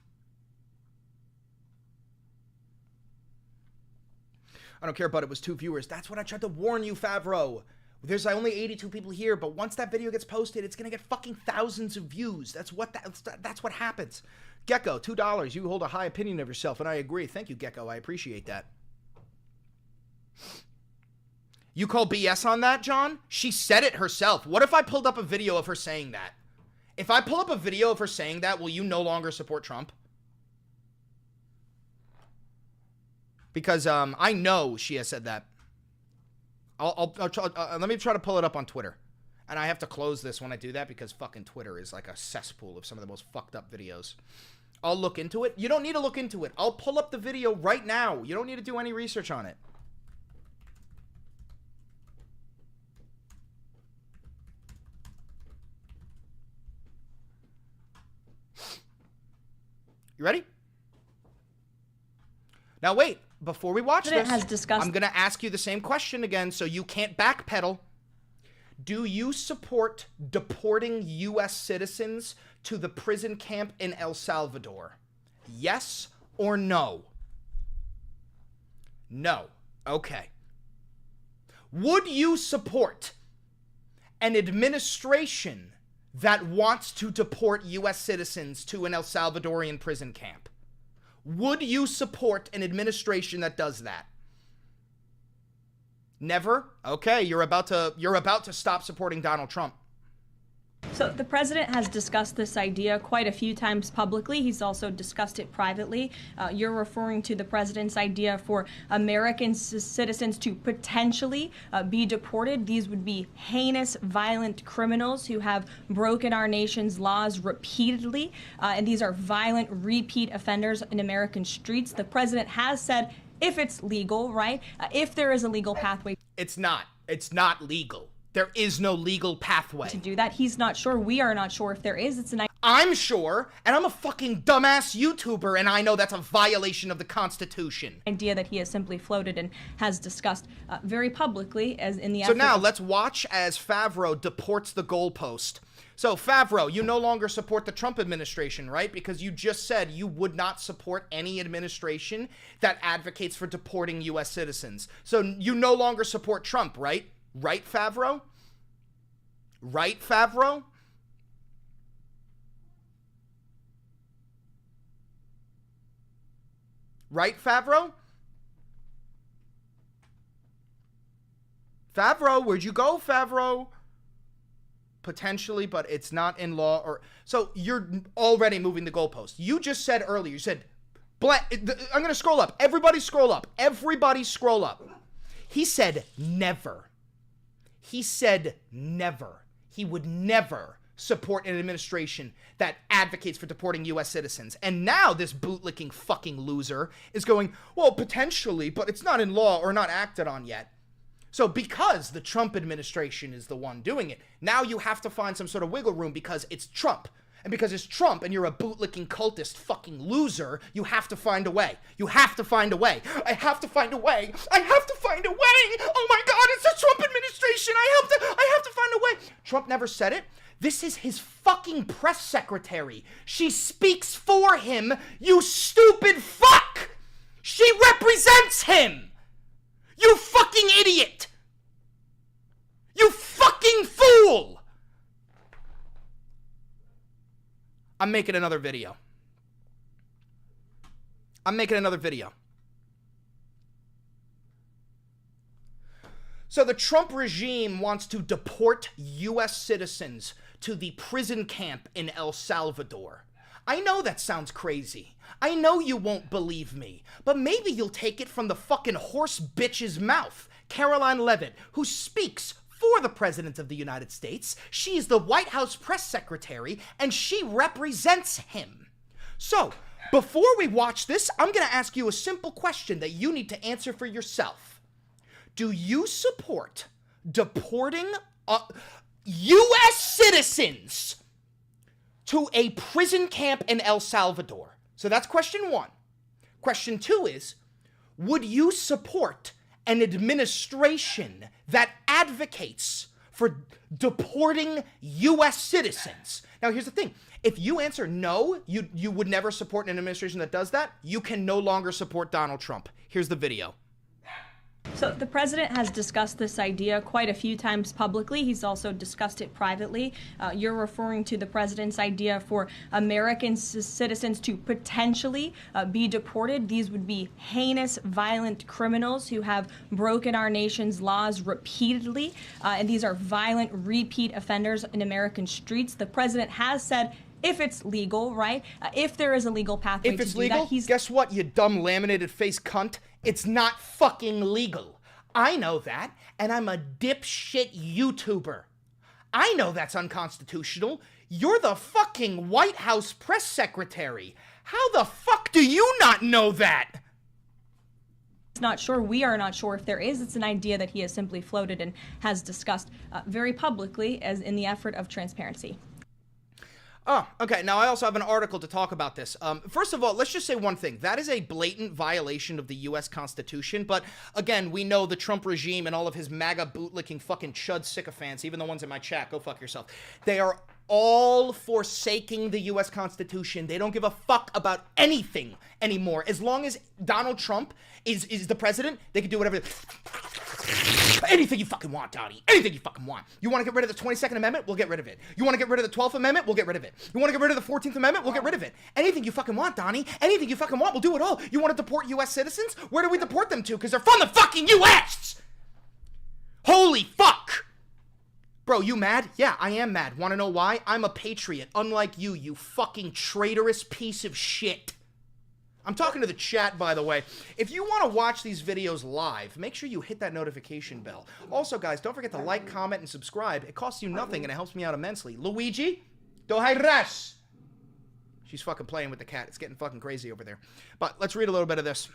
I don't care, but it was 2 viewers. That's what I tried to warn you, Favreau. There's only 82 people here, but once that video gets posted, it's gonna get fucking thousands of views. That's what happens. Gecko, $2. You hold a high opinion of yourself, and I agree. Thank you, Gecko. I appreciate that. You call BS on that, John? She said it herself. What if I pulled up a video of her saying that? If I pull up a video of her saying that, will you no longer support Trump? Because I know she has said that. Let me try to pull it up on Twitter. And I have to close this when I do that because fucking Twitter is like a cesspool of some of the most fucked up videos. I'll look into it. You don't need to look into it. I'll pull up the video right now. You don't need to do any research on it. You ready? Now wait. Before we watch this, I'm going to ask you the same question again so you can't backpedal. Do you support deporting U.S. citizens to the prison camp in El Salvador? Yes or no? No. Okay. Would you support an administration that wants to deport U.S. citizens to an El Salvadorian prison camp? Would you support an administration that does that? Never? Okay, you're about to stop supporting Donald Trump. So the president has discussed this idea quite a few times publicly. He's also discussed it privately. You're referring to the president's idea for American citizens to potentially be deported. These would be heinous, violent criminals who have broken our nation's laws repeatedly. And these are violent, repeat offenders in American streets. The president has said if it's legal, right? If there is a legal pathway. It's not. It's not legal. There is no legal pathway to do that. He's not sure. We are not sure if there is. It's an I'm sure, and I'm a fucking dumbass YouTuber, and I know that's a violation of the Constitution. Idea that he has simply floated and has discussed very publicly as in the So now let's watch as Favreau deports the goalpost. So Favreau, you no longer support the Trump administration, right? Because you just said you would not support any administration that advocates for deporting U.S. citizens. So you no longer support Trump, right? Right, Favreau? Right, Favreau? Right, Favreau? Favreau, where'd you go, Favreau? Potentially, but it's not in law. Or so you're already moving the goalpost. You just said earlier, you said, I'm going to scroll up. Everybody scroll up. Everybody scroll up. He said never. He said never. He would never support an administration that advocates for deporting U.S. citizens. And now this bootlicking fucking loser is going, well, potentially, but it's not in law or not acted on yet. So because the Trump administration is the one doing it, now you have to find some sort of wiggle room because it's Trump. And because it's Trump and you're a bootlicking cultist fucking loser, you have to find a way. You have to find a way. I have to find a way. I have to find a way. Oh my God, it's the Trump administration. I have to find a way. Trump never said it. This is his fucking press secretary. She speaks for him, you stupid fuck. She represents him. You fucking idiot! You fucking fool! I'm making another video. So the Trump regime wants to deport U.S. citizens to the prison camp in El Salvador. I know that sounds crazy. I know you won't believe me, but maybe you'll take it from the fucking horse bitch's mouth, Caroline Leavitt, who speaks for the President of the United States. She is the White House press secretary, and she represents him. So, before we watch this, I'm going to ask you a simple question that you need to answer for yourself. Do you support deporting U.S. citizens to a prison camp in El Salvador? So that's question one. Question two is, would you support an administration that advocates for deporting U.S. citizens? Now, here's the thing. If you answer no, you would never support an administration that does that, you can no longer support Donald Trump. Here's the video. So the president has discussed this idea quite a few times publicly. He's also discussed it privately. You're referring to the president's idea for American citizens to potentially be deported. These would be heinous, violent criminals who have broken our nation's laws repeatedly. And these are violent, repeat offenders in American streets. The president has said, if it's legal, right? If there is a legal pathway if to it's do legal, that, guess what, you dumb laminated face cunt? It's not fucking legal. I know that, and I'm a dipshit YouTuber. I know that's unconstitutional. You're the fucking White House press secretary. How the fuck do you not know that? Not sure. We are not sure if there is. It's an idea that he has simply floated and has discussed very publicly as in the effort of transparency. Oh, okay. Now, I also have an article to talk about this. First of all, let's just say one thing. That is a blatant violation of the U.S. Constitution. But again, we know the Trump regime and all of his MAGA bootlicking fucking chud sycophants, even the ones in my chat, go fuck yourself. They are all forsaking the U.S. Constitution. They don't give a fuck about anything anymore. As long as Donald Trump is the president, they can do whatever. Anything you fucking want, Donnie. Anything you fucking want. You want to get rid of the 22nd Amendment? We'll get rid of it. You want to get rid of the 12th Amendment? We'll get rid of it. You want to get rid of the 14th Amendment? We'll get rid of it. Anything you fucking want, Donnie. Anything you fucking want, we'll do it all. You want to deport U.S. citizens? Where do we deport them to? Because they're from the fucking U.S. Holy fuck. Bro, you mad? Yeah, I am mad. Want to know why? I'm a patriot, unlike you, you fucking traitorous piece of shit. I'm talking to the chat, by the way. If you want to watch these videos live, make sure you hit that notification bell. Also, guys, don't forget to like, comment, and subscribe. It costs you nothing, and it helps me out immensely. Luigi? Do hay res. She's fucking playing with the cat. It's getting fucking crazy over there. But let's read a little bit of this.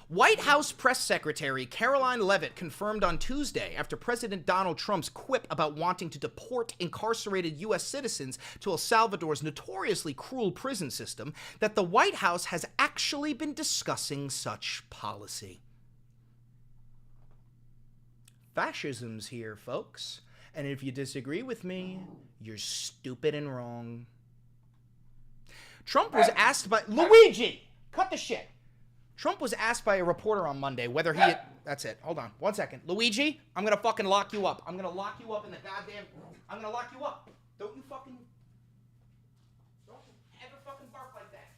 White House press secretary Caroline Leavitt confirmed on Tuesday, after President Donald Trump's quip about wanting to deport incarcerated U.S. citizens to El Salvador's notoriously cruel prison system, that the White House has actually been discussing such policy. Fascism's here, folks. And if you disagree with me, you're stupid and wrong. Trump was asked by... Luigi! Cut the shit! Trump was asked by a reporter on Monday whether he had... That's it. Hold on. 1 second. Luigi, I'm going to fucking lock you up. I'm going to lock you up in the goddamn... I'm going to lock you up. Don't you fucking... Don't you ever fucking bark like that.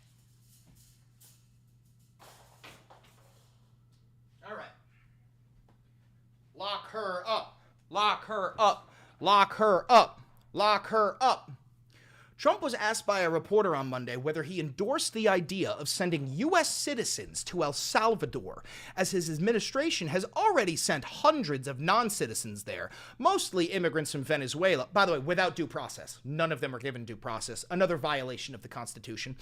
Lock her up. Lock her up. Lock her up. Trump was asked by a reporter on Monday whether he endorsed the idea of sending U.S. citizens to El Salvador, as his administration has already sent hundreds of non-citizens there, mostly immigrants from Venezuela. By the way, without due process. None of them were given due process. Another violation of the Constitution.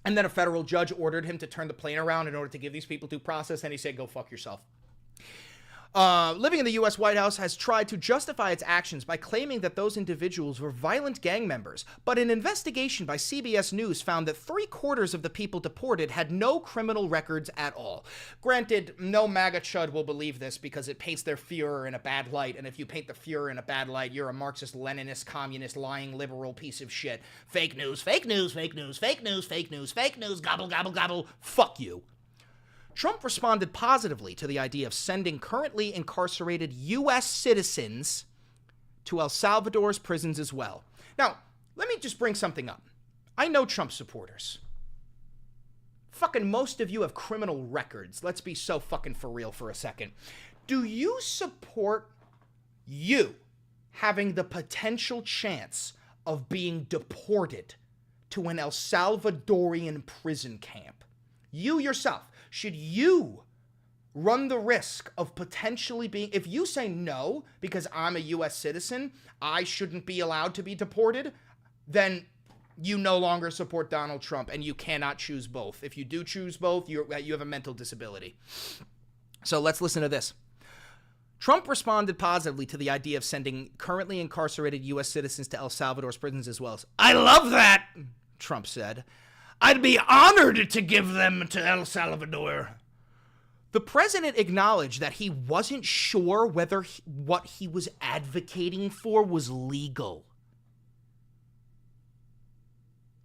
And then a federal judge ordered him to turn the plane around in order to give these people due process, and he said, go fuck yourself. Living in the U.S. White House has tried to justify its actions by claiming that those individuals were violent gang members, but an investigation by CBS News found that 3/4 of the people deported had no criminal records at all. Granted, no MAGA chud will believe this because it paints their Fuhrer in a bad light, and if you paint the Fuhrer in a bad light, you're a Marxist, Leninist, communist, lying, liberal piece of shit. Fake news, fake news, fake news, fake news, fake news, fake news, gobble, gobble, gobble, fuck you. Trump responded positively to the idea of sending currently incarcerated U.S. citizens to El Salvador's prisons as well. Now, let me just bring something up. I know Trump supporters. Fucking most of you have criminal records. Let's be so fucking for real for a second. Do you support you having the potential chance of being deported to an El Salvadorian prison camp? You yourself. Should you run the risk of potentially being, if you say no, because I'm a U.S. citizen, I shouldn't be allowed to be deported, then you no longer support Donald Trump, and you cannot choose both. If you do choose both, you have a mental disability. So let's listen to this. Trump responded positively to the idea of sending currently incarcerated U.S. citizens to El Salvador's prisons as well. I love that, Trump said. I'd be honored to give them to El Salvador. The president acknowledged that he wasn't sure whether what he was advocating for was legal.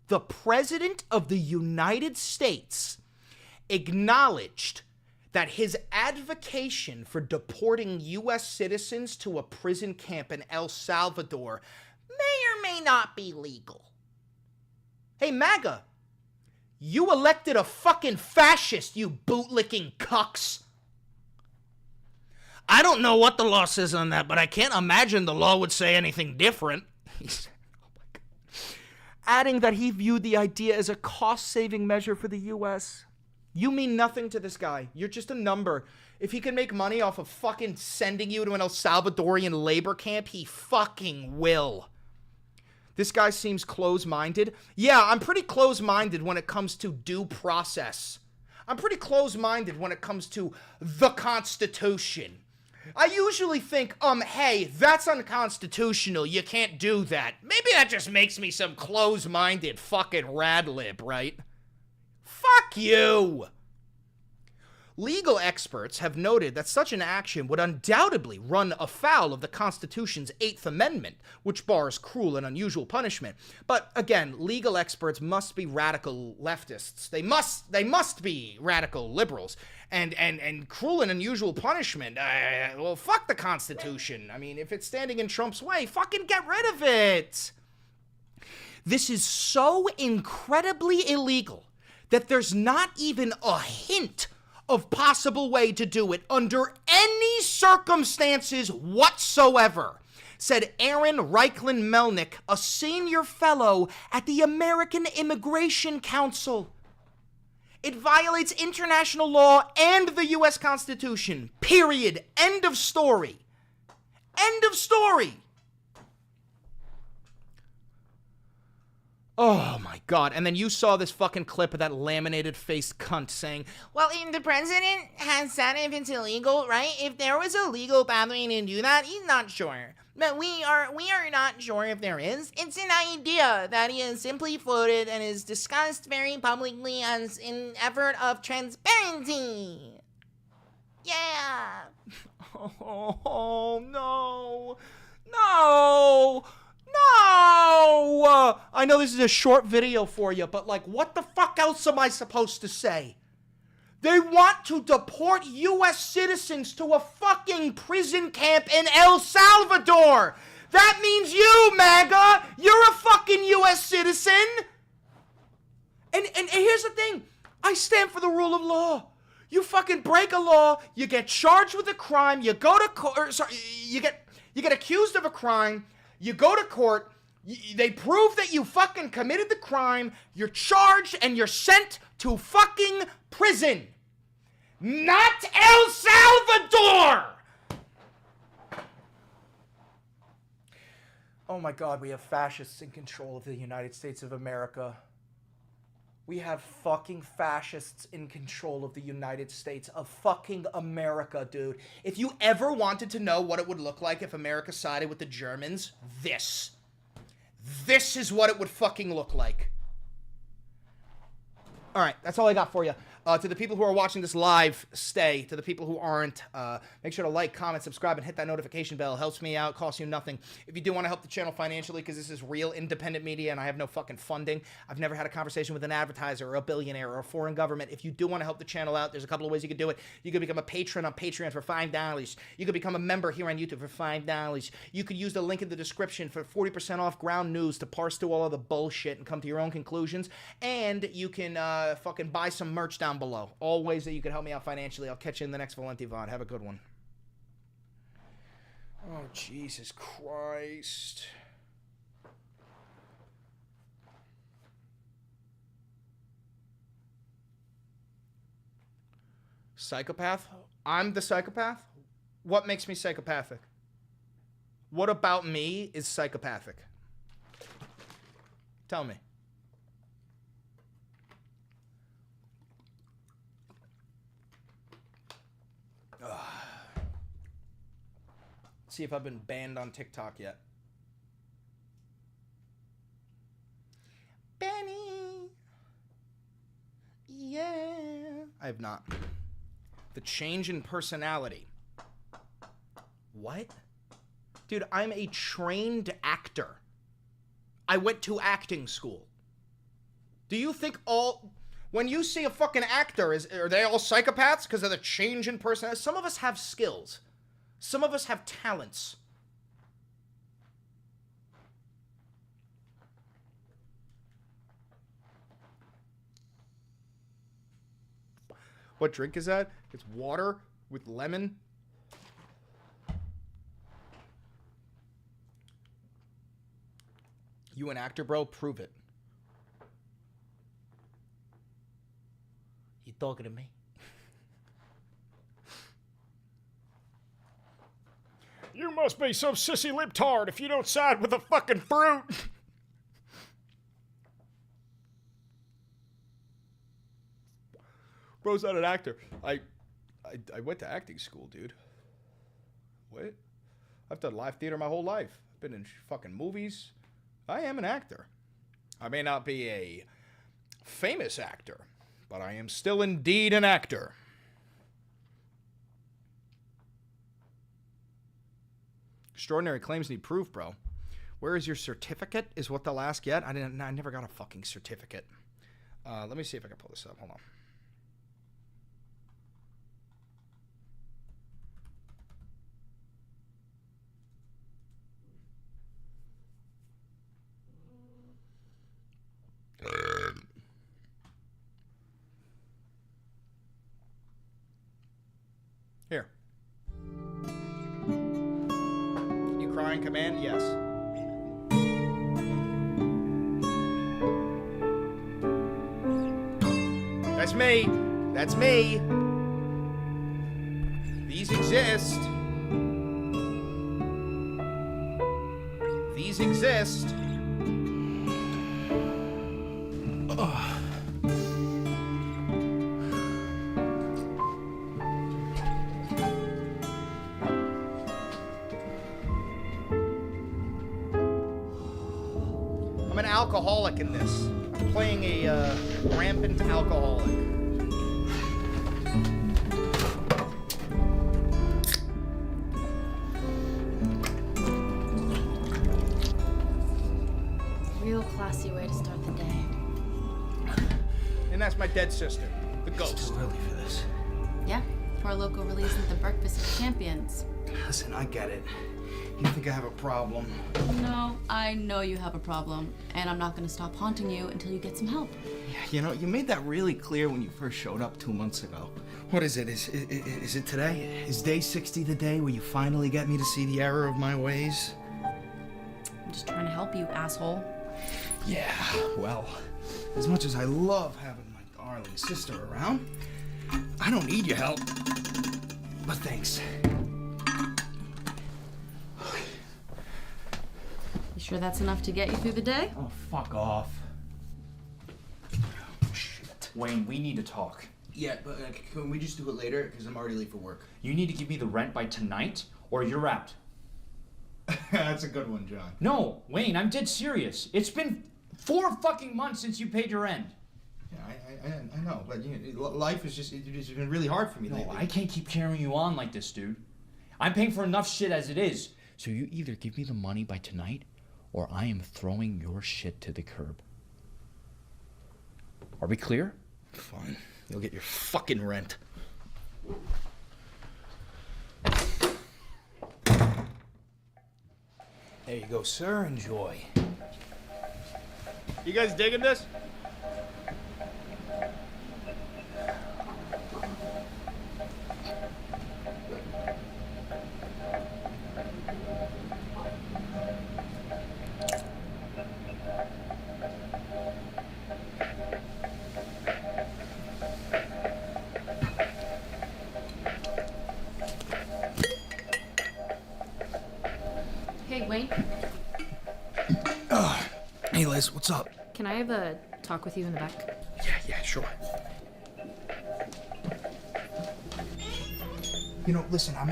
The president of the United States acknowledged that his advocation for deporting U.S. citizens to a prison camp in El Salvador may or may not be legal. Hey, MAGA. You elected a fucking fascist, you bootlicking cucks. I don't know what the law says on that, but I can't imagine the law would say anything different. He said, oh my God. Adding that he viewed the idea as a cost-saving measure for the U.S. You mean nothing to this guy. You're just a number. If he can make money off of fucking sending you to an El Salvadorian labor camp, he fucking will. This guy seems close-minded. Yeah, I'm pretty close-minded when it comes to due process. I'm pretty close-minded when it comes to the Constitution. I usually think, hey, that's unconstitutional. You can't do that. Maybe that just makes me some close-minded fucking radlib, right? Fuck you! Legal experts have noted that such an action would undoubtedly run afoul of the Constitution's 8th Amendment, which bars cruel and unusual punishment. But again, legal experts must be radical leftists. They must be radical liberals. And cruel and unusual punishment, well, fuck the Constitution. I mean, if it's standing in Trump's way, fucking get rid of it. This is so incredibly illegal that there's not even a hint of possible way to do it under any circumstances whatsoever, said Aaron Reichlin Melnick, a senior fellow at the American Immigration Council. It violates international law and the U.S. Constitution. Period. End of story. End of story. Oh my God. And then you saw this fucking clip of that laminated-faced cunt saying, well, the president has said if it's illegal, right? If there was a legal pathway to do that, he's not sure. But we are not sure if there is. It's an idea that he has simply floated and is discussed very publicly as an effort of transparency. Yeah. Oh, no. No. No! I know this is a short video for you, but like, what the fuck else am I supposed to say? They want to deport U.S. citizens to a fucking prison camp in El Salvador! That means you, MAGA! You're a fucking U.S. citizen! And here's the thing. I stand for the rule of law. You fucking break a law, you get charged with a crime, you go to court, you You get accused of a crime, you go to court, they prove that you fucking committed the crime, you're charged, and you're sent to fucking prison. Not El Salvador! Oh my God, we have fascists in control of the United States of America. We have fucking fascists in control of the United States of fucking America, dude. If you ever wanted to know what it would look like if America sided with the Germans, this is what it would fucking look like. All right, that's all I got for you. To the people who are watching this live, stay. To the people who aren't, make sure to like, comment, subscribe, and hit that notification bell. Helps me out, costs you nothing. If you do want to help the channel financially, because this is real independent media and I have no fucking funding, I've never had a conversation with an advertiser or a billionaire or a foreign government. If you do want to help the channel out, there's a couple of ways you can do it. You could become a patron on Patreon for $5. You could become a member here on YouTube for $5. You could use the link in the description for 40% off Ground News to parse through all of the bullshit and come to your own conclusions. And you can fucking buy some merch down below. All ways that you can help me out financially. I'll catch you in the next Valenti VOD. Have a good one. Oh, Jesus Christ. Psychopath? I'm the psychopath? What makes me psychopathic? What about me is psychopathic? Tell me. See if I've been banned on TikTok yet. Benny. Yeah. I have not. The change in personality. What? Dude, I'm a trained actor. I went to acting school. Do you think when you see a fucking actor, are they all psychopaths because of the change in personality? Some of us have skills. Some of us have talents. What drink is that? It's water with lemon. You an actor, bro? Prove it. You talking to me? You must be some sissy libtard if you don't side with the fucking fruit. Bro's not an actor. I went to acting school, dude. What? I've done live theater my whole life. I've been in fucking movies. I am an actor. I may not be a famous actor, but I am still indeed an actor. Extraordinary claims need proof, bro. Where is your certificate? Is what they'll ask yet. I never got a fucking certificate. Let me see if I can pull this up. Hold on. Here. Crying command? Yes. That's me. That's me. These exist. These exist. Ugh. I'm an alcoholic in this. I'm playing a rampant alcoholic. Real classy way to start the day. And that's my dead sister, the ghost. It's too early for this. Yeah, for our local release of the Breakfast of Champions. Listen, I get it. You think I have a problem? No, I know you have a problem, and I'm not going to stop haunting you until you get some help. Yeah, you know, you made that really clear when you first showed up 2 months ago. What is it? Is it today? Is day 60 the day where you finally get me to see the error of my ways? I'm just trying to help you, asshole. Yeah, well, as much as I love having my darling sister around, I don't need your help. But thanks. You sure that's enough to get you through the day? Oh, fuck off. Oh, shit. Wayne, we need to talk. Yeah, but can we just do it later? Because I'm already late for work. You need to give me the rent by tonight, or you're out. That's a good one, John. No, Wayne, I'm dead serious. It's been 4 fucking months since you paid your rent. Yeah, I know, but you know, life is it's been really hard for me lately. No, I can't keep carrying you on like this, dude. I'm paying for enough shit as it is. So you either give me the money by tonight, or I am throwing your shit to the curb. Are we clear? Fine. You'll get your fucking rent. There you go, sir. Enjoy. You guys digging this? Hey, Wayne, Hey, Liz, what's up? can I have a talk with you in the back? Yeah, sure. You know, listen, I'm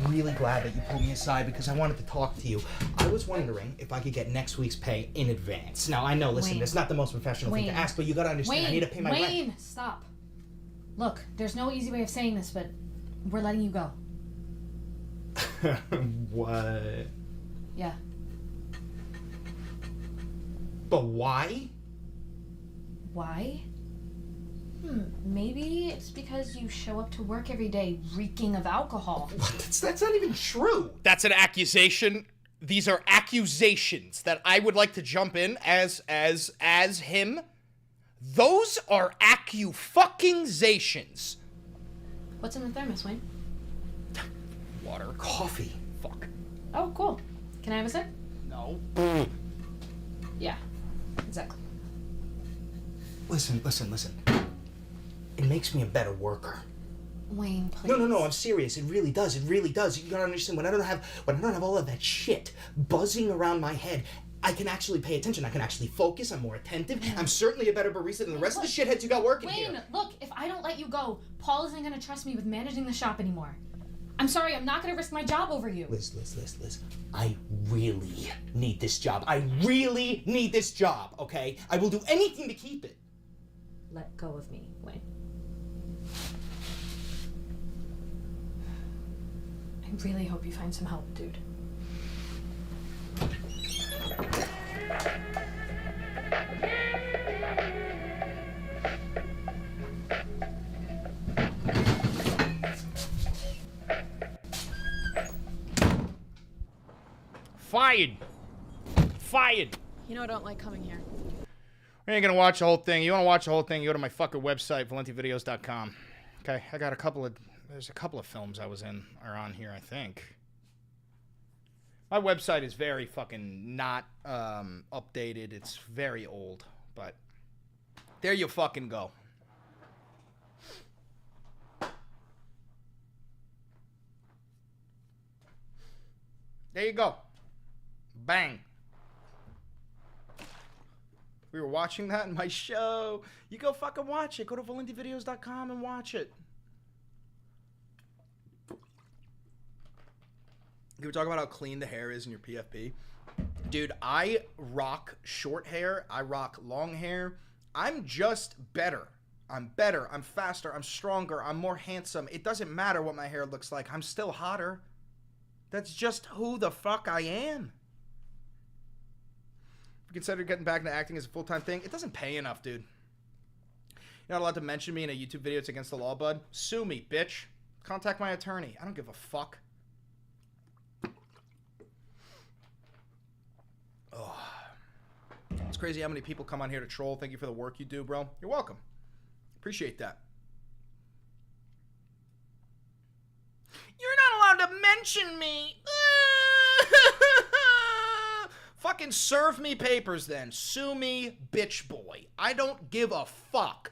really glad that you pulled me aside because I wanted to talk to you. I was wondering if I could get next week's pay in advance. Now, I know, listen, Wayne. it's not the most professional thing to ask, but you gotta understand, I need to pay my rent. Wayne, stop. Look, there's no easy way of saying this, but we're letting you go. What? Yeah. But why? Why? Maybe it's because you show up to work every day reeking of alcohol. That's not even true. That's an accusation. These are accusations that I would like to jump in as him. Those are accu-fucking-zations. What's in the thermos, Wayne? Water. Coffee. Fuck. Oh, cool. Can I have a sip? No. Yeah, exactly. Listen. It makes me a better worker. Wayne, please. No, I'm serious. It really does. You gotta understand, when I don't have all of that shit buzzing around my head, I can actually pay attention. I can actually focus. I'm more attentive. I'm certainly a better barista than the rest of the shitheads you got working here. Wayne, look, if I don't let you go, Paul isn't gonna trust me with managing the shop anymore. I'm sorry, I'm not gonna risk my job over you. Liz. I really need this job. Okay? I will do anything to keep it. Let go of me, Wayne. I really hope you find some help, dude. Fired. You know I don't like coming here. We ain't gonna watch the whole thing. You wanna watch the whole thing, you go to my fucking website, valentivideos.com. Okay, I got there's a couple of films I was in are on here, I think. My website is very fucking not updated. It's very old, but there you fucking go. There you go. Bang. We were watching that in my show. You go fucking watch it. Go to valentivideos.com and watch it. You were talking about how clean the hair is in your PFP. Dude, I rock short hair. I rock long hair. I'm just better. I'm better. I'm faster. I'm stronger. I'm more handsome. It doesn't matter what my hair looks like. I'm still hotter. That's just who the fuck I am. If you consider getting back into acting as a full-time thing, it doesn't pay enough, dude. You're not allowed to mention me in a YouTube video. It's against the law, bud. Sue me, bitch. Contact my attorney. I don't give a fuck. Oh. It's crazy how many people come on here to troll. Thank you for the work you do, bro. You're welcome. Appreciate that. to mention me. Fucking serve me papers then. Sue me, bitch boy. I don't give a fuck.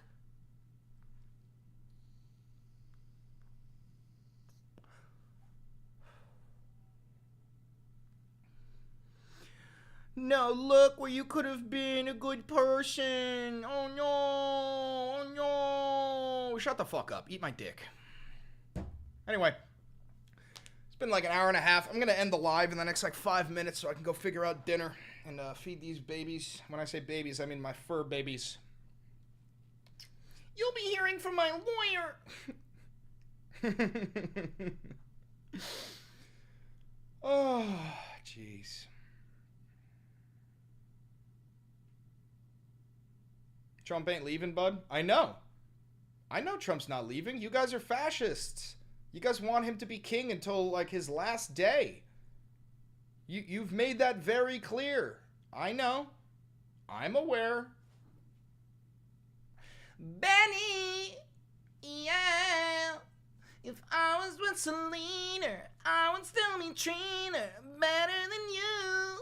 No, look where you could have been a good person. Oh no, oh no. Shut the fuck up. Eat my dick. Anyway, it's been like an hour and a half. I'm gonna end the live in the next like 5 minutes so I can go figure out dinner and feed these babies. When I say babies, I mean my fur babies. You'll be hearing from my lawyer. Oh, jeez. Trump ain't leaving, bud. I know Trump's not leaving. You guys are fascists. You guys want him to be king until, like, his last day. You've made that very clear. I know. I'm aware. Benny, yeah. If I was with Selena, I would still be treating her better than you.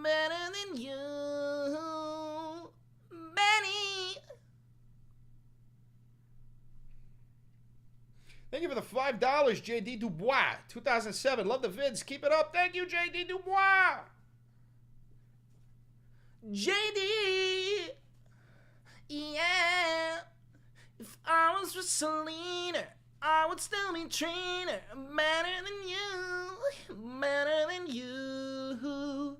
Better than you. Benny. Thank you for the $5, JD Dubois. 2007. Love the vids. Keep it up. Thank you, JD Dubois. JD, yeah. If I was with Selena, I would still be treating her better than you. Better than you.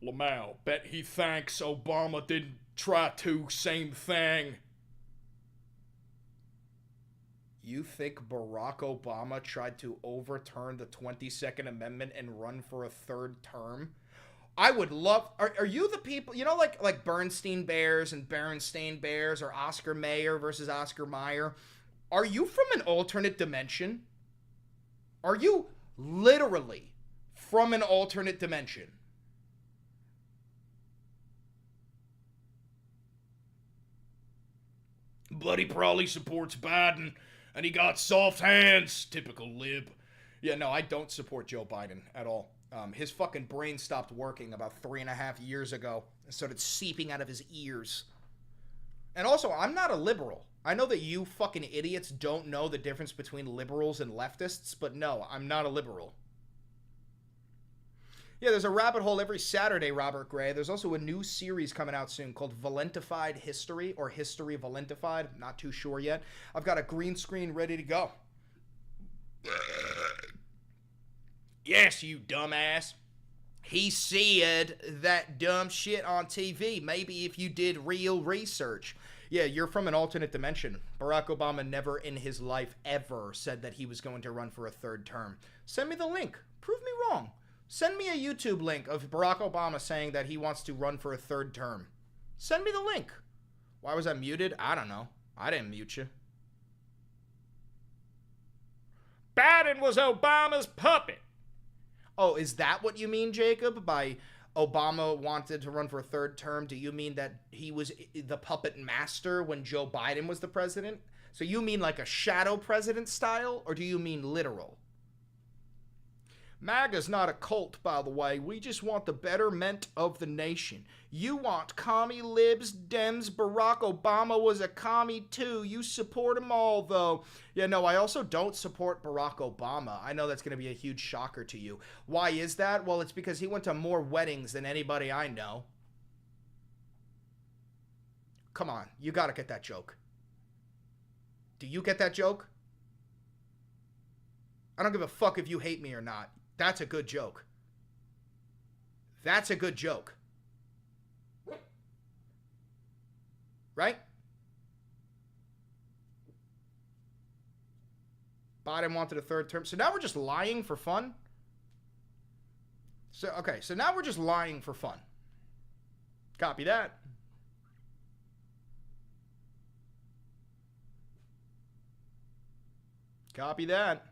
Lamau, bet he thanks Obama didn't try to. Same thing. You think Barack Obama tried to overturn the 22nd Amendment and run for a third term? I would love... Are you the people... You know, like Bernstein Bears and Berenstain Bears or Oscar Mayer versus Oscar Mayer? Are you from an alternate dimension? Are you literally from an alternate dimension? But he probably supports Biden, and he got soft hands. Typical lib. Yeah, no, I don't support Joe Biden at all. His fucking brain stopped working about 3.5 years ago and started seeping out of his ears. And also, I'm not a liberal. I know that you fucking idiots don't know the difference between liberals and leftists, but no, I'm not a liberal. Yeah, there's a rabbit hole every Saturday, Robert Gray. There's also a new series coming out soon called Valentified History, or History Valentified. Not too sure yet. I've got a green screen ready to go. Yes, you dumbass. He said that dumb shit on TV. Maybe if you did real research. Yeah, you're from an alternate dimension. Barack Obama never in his life ever said that he was going to run for a third term. Send me the link. Prove me wrong. Send me a YouTube link of Barack Obama saying that he wants to run for a third term. Send me the link. Why was I muted? I don't know. I didn't mute you. Biden was Obama's puppet. Oh, is that what you mean, Jacob? By Obama wanted to run for a third term, do you mean that he was the puppet master when Joe Biden was the president? So you mean like a shadow president style, or do you mean literal? MAGA's not a cult, by the way. We just want the betterment of the nation. You want commie libs, Dems. Barack Obama was a commie too. You support them all, though. Yeah, no, I also don't support Barack Obama. I know that's going to be a huge shocker to you. Why is that? Well, it's because he went to more weddings than anybody I know. Come on, you got to get that joke. Do you get that joke? I don't give a fuck if you hate me or not. That's a good joke. That's a good joke. Right? Biden wanted a third term. So now we're just lying for fun? So, okay, so now we're just lying for fun. Copy that. Copy that.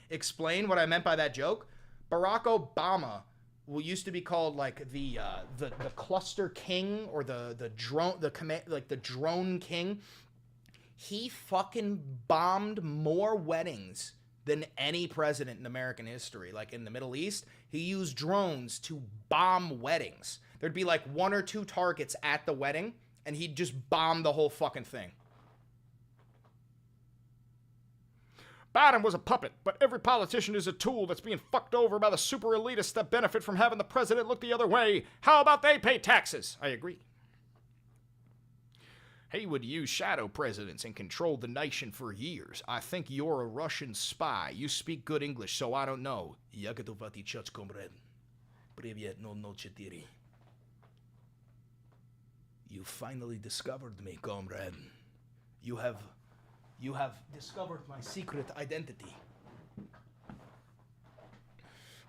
Explain what I meant by that joke. Barack Obama used to be called like the cluster king or the drone king. He fucking bombed more weddings than any president in American history. Like in the Middle East, he used drones to bomb weddings. There'd be like 1 or 2 targets at the wedding, and he'd just bomb the whole fucking thing. Biden was a puppet, but every politician is a tool that's being fucked over by the super elitists that benefit from having the president look the other way. How about they pay taxes? I agree. He would use shadow presidents and control the nation for years. I think you're a Russian spy. You speak good English, so I don't know. Я готов отвечать, комрад. Привет, no noche tiri. You finally discovered me, comrade. You have discovered my secret identity.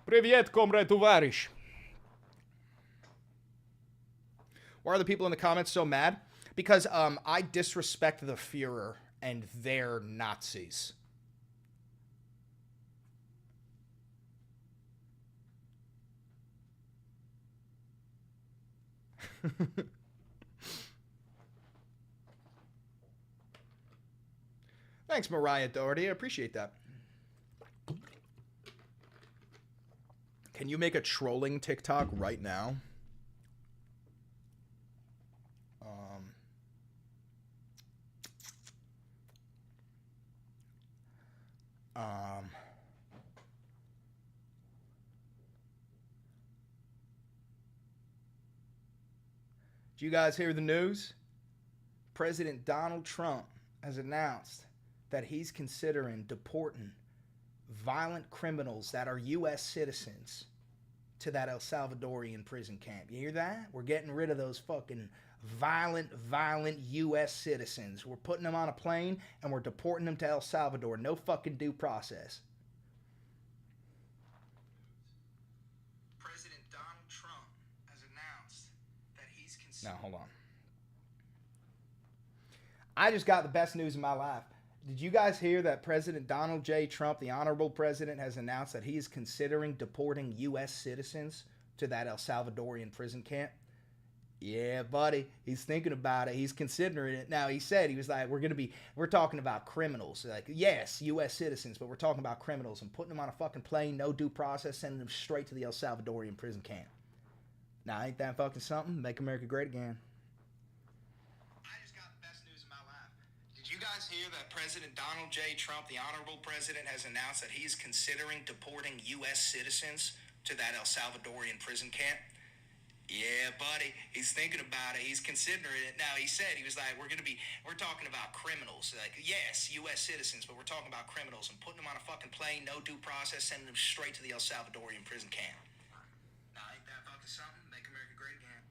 Привет, comrade товарищ. Why are the people in the comments so mad? Because I disrespect the Führer and they're Nazis. Thanks, Mariah Doherty. I appreciate that. Can you make a trolling TikTok right now? Did you guys hear the news? President Donald Trump has announced that he's considering deporting violent criminals that are U.S. citizens to that El Salvadorian prison camp. You hear that? We're getting rid of those fucking violent U.S. citizens. We're putting them on a plane and we're deporting them to El Salvador. No fucking due process. President Donald Trump has announced that he's considering... Now, hold on. I just got the best news of my life. Did you guys hear that President Donald J. Trump, the honorable president, has announced that he is considering deporting U.S. citizens to that El Salvadorian prison camp? Yeah, buddy. He's thinking about it. He's considering it. Now, he said, he was like, we're talking about criminals. Like, yes, U.S. citizens, but we're talking about criminals and putting them on a fucking plane, no due process, sending them straight to the El Salvadorian prison camp. Now, ain't that fucking something? Make America great again. Did you guys hear that President Donald J. Trump, the honorable president, has announced that he's considering deporting U.S. citizens to that El Salvadorian prison camp? Yeah, buddy. He's thinking about it. He's considering it. Now, he said, he was like, we're talking about criminals. Like, yes, U.S. citizens, but we're talking about criminals and putting them on a fucking plane, no due process, sending them straight to the El Salvadorian prison camp. Now, ain't that fucking something? Make America great again.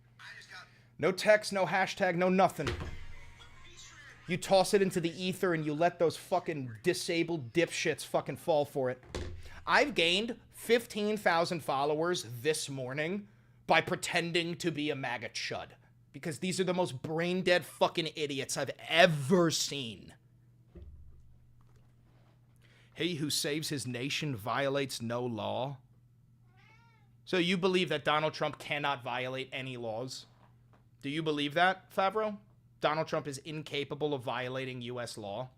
No text, no hashtag, no nothing. You toss it into the ether and you let those fucking disabled dipshits fucking fall for it. I've gained 15,000 followers this morning by pretending to be a MAGA chud. Because these are the most brain-dead fucking idiots I've ever seen. He who saves his nation violates no law. So you believe that Donald Trump cannot violate any laws? Do you believe that, Favreau? Donald Trump is incapable of violating U.S. law?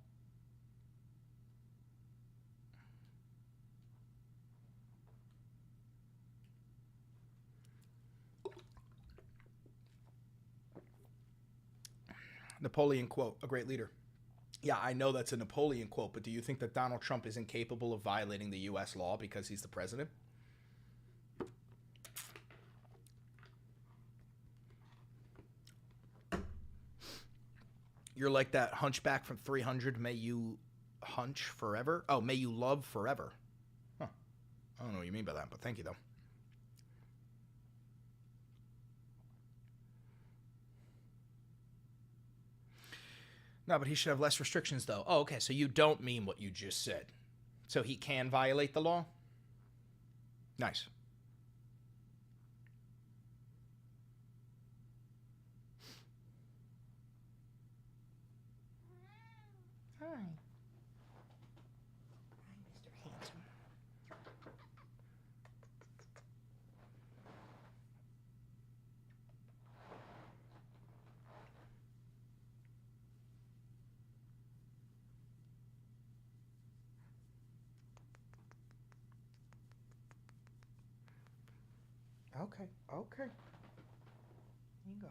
Napoleon quote, a great leader. Yeah, I know that's a Napoleon quote, but do you think that Donald Trump is incapable of violating the U.S. law because he's the president? You're like that hunchback from 300, may you hunch forever? Oh, may you love forever. Huh. I don't know what you mean by that, but thank you, though. No, but he should have less restrictions, though. Oh, okay, so you don't mean what you just said. So he can violate the law? Nice. Hi. Hi, Mr. Handsome. Okay. Here you go.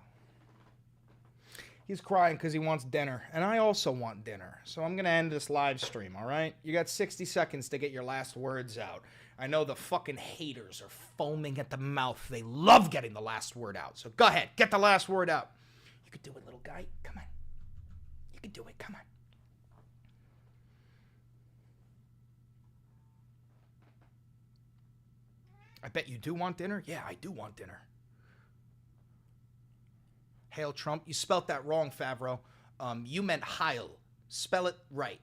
He's crying because he wants dinner, and I also want dinner. So I'm going to end this live stream, all right? You got 60 seconds to get your last words out. I know the fucking haters are foaming at the mouth. They love getting the last word out. So go ahead, get the last word out. You can do it, little guy. Come on. You can do it. Come on. I bet you do want dinner? Yeah, I do want dinner. Hail Trump. You spelt that wrong, Favreau. You meant Heil. Spell it right.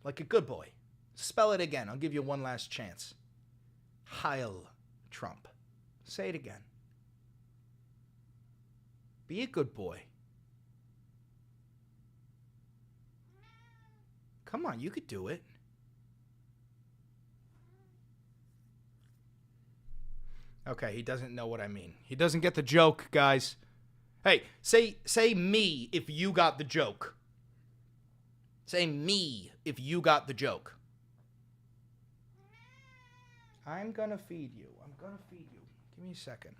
Like a good boy. Spell it again. I'll give you one last chance. Heil Trump. Say it again. Be a good boy. Come on, you could do it. Okay, he doesn't know what I mean. He doesn't get the joke, guys. Hey, say me if you got the joke. Say me if you got the joke. I'm gonna feed you. Give me a second.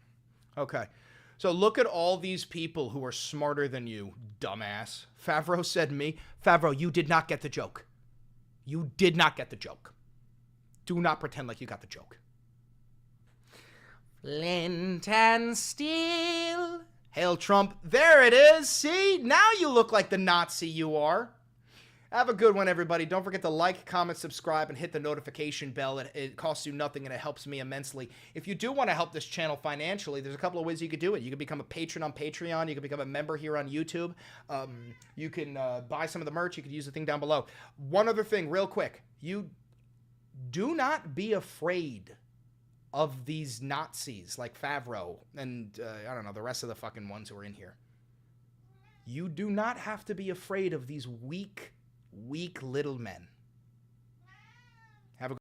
Okay. So look at all these people who are smarter than you, dumbass. Favreau said me. Favreau, you did not get the joke. You did not get the joke. Do not pretend like you got the joke. Flint and steel. Hail Trump. There it is. See? Now you look like the Nazi you are. Have a good one, everybody. Don't forget to like, comment, subscribe, and hit the notification bell. It costs you nothing, and it helps me immensely. If you do want to help this channel financially, there's a couple of ways you could do it. You can become a patron on Patreon. You can become a member here on YouTube. You can buy some of the merch. You could use the thing down below. One other thing, real quick. You do not be afraid of these Nazis like Favreau and, I don't know, the rest of the fucking ones who are in here. You do not have to be afraid of these weak little men.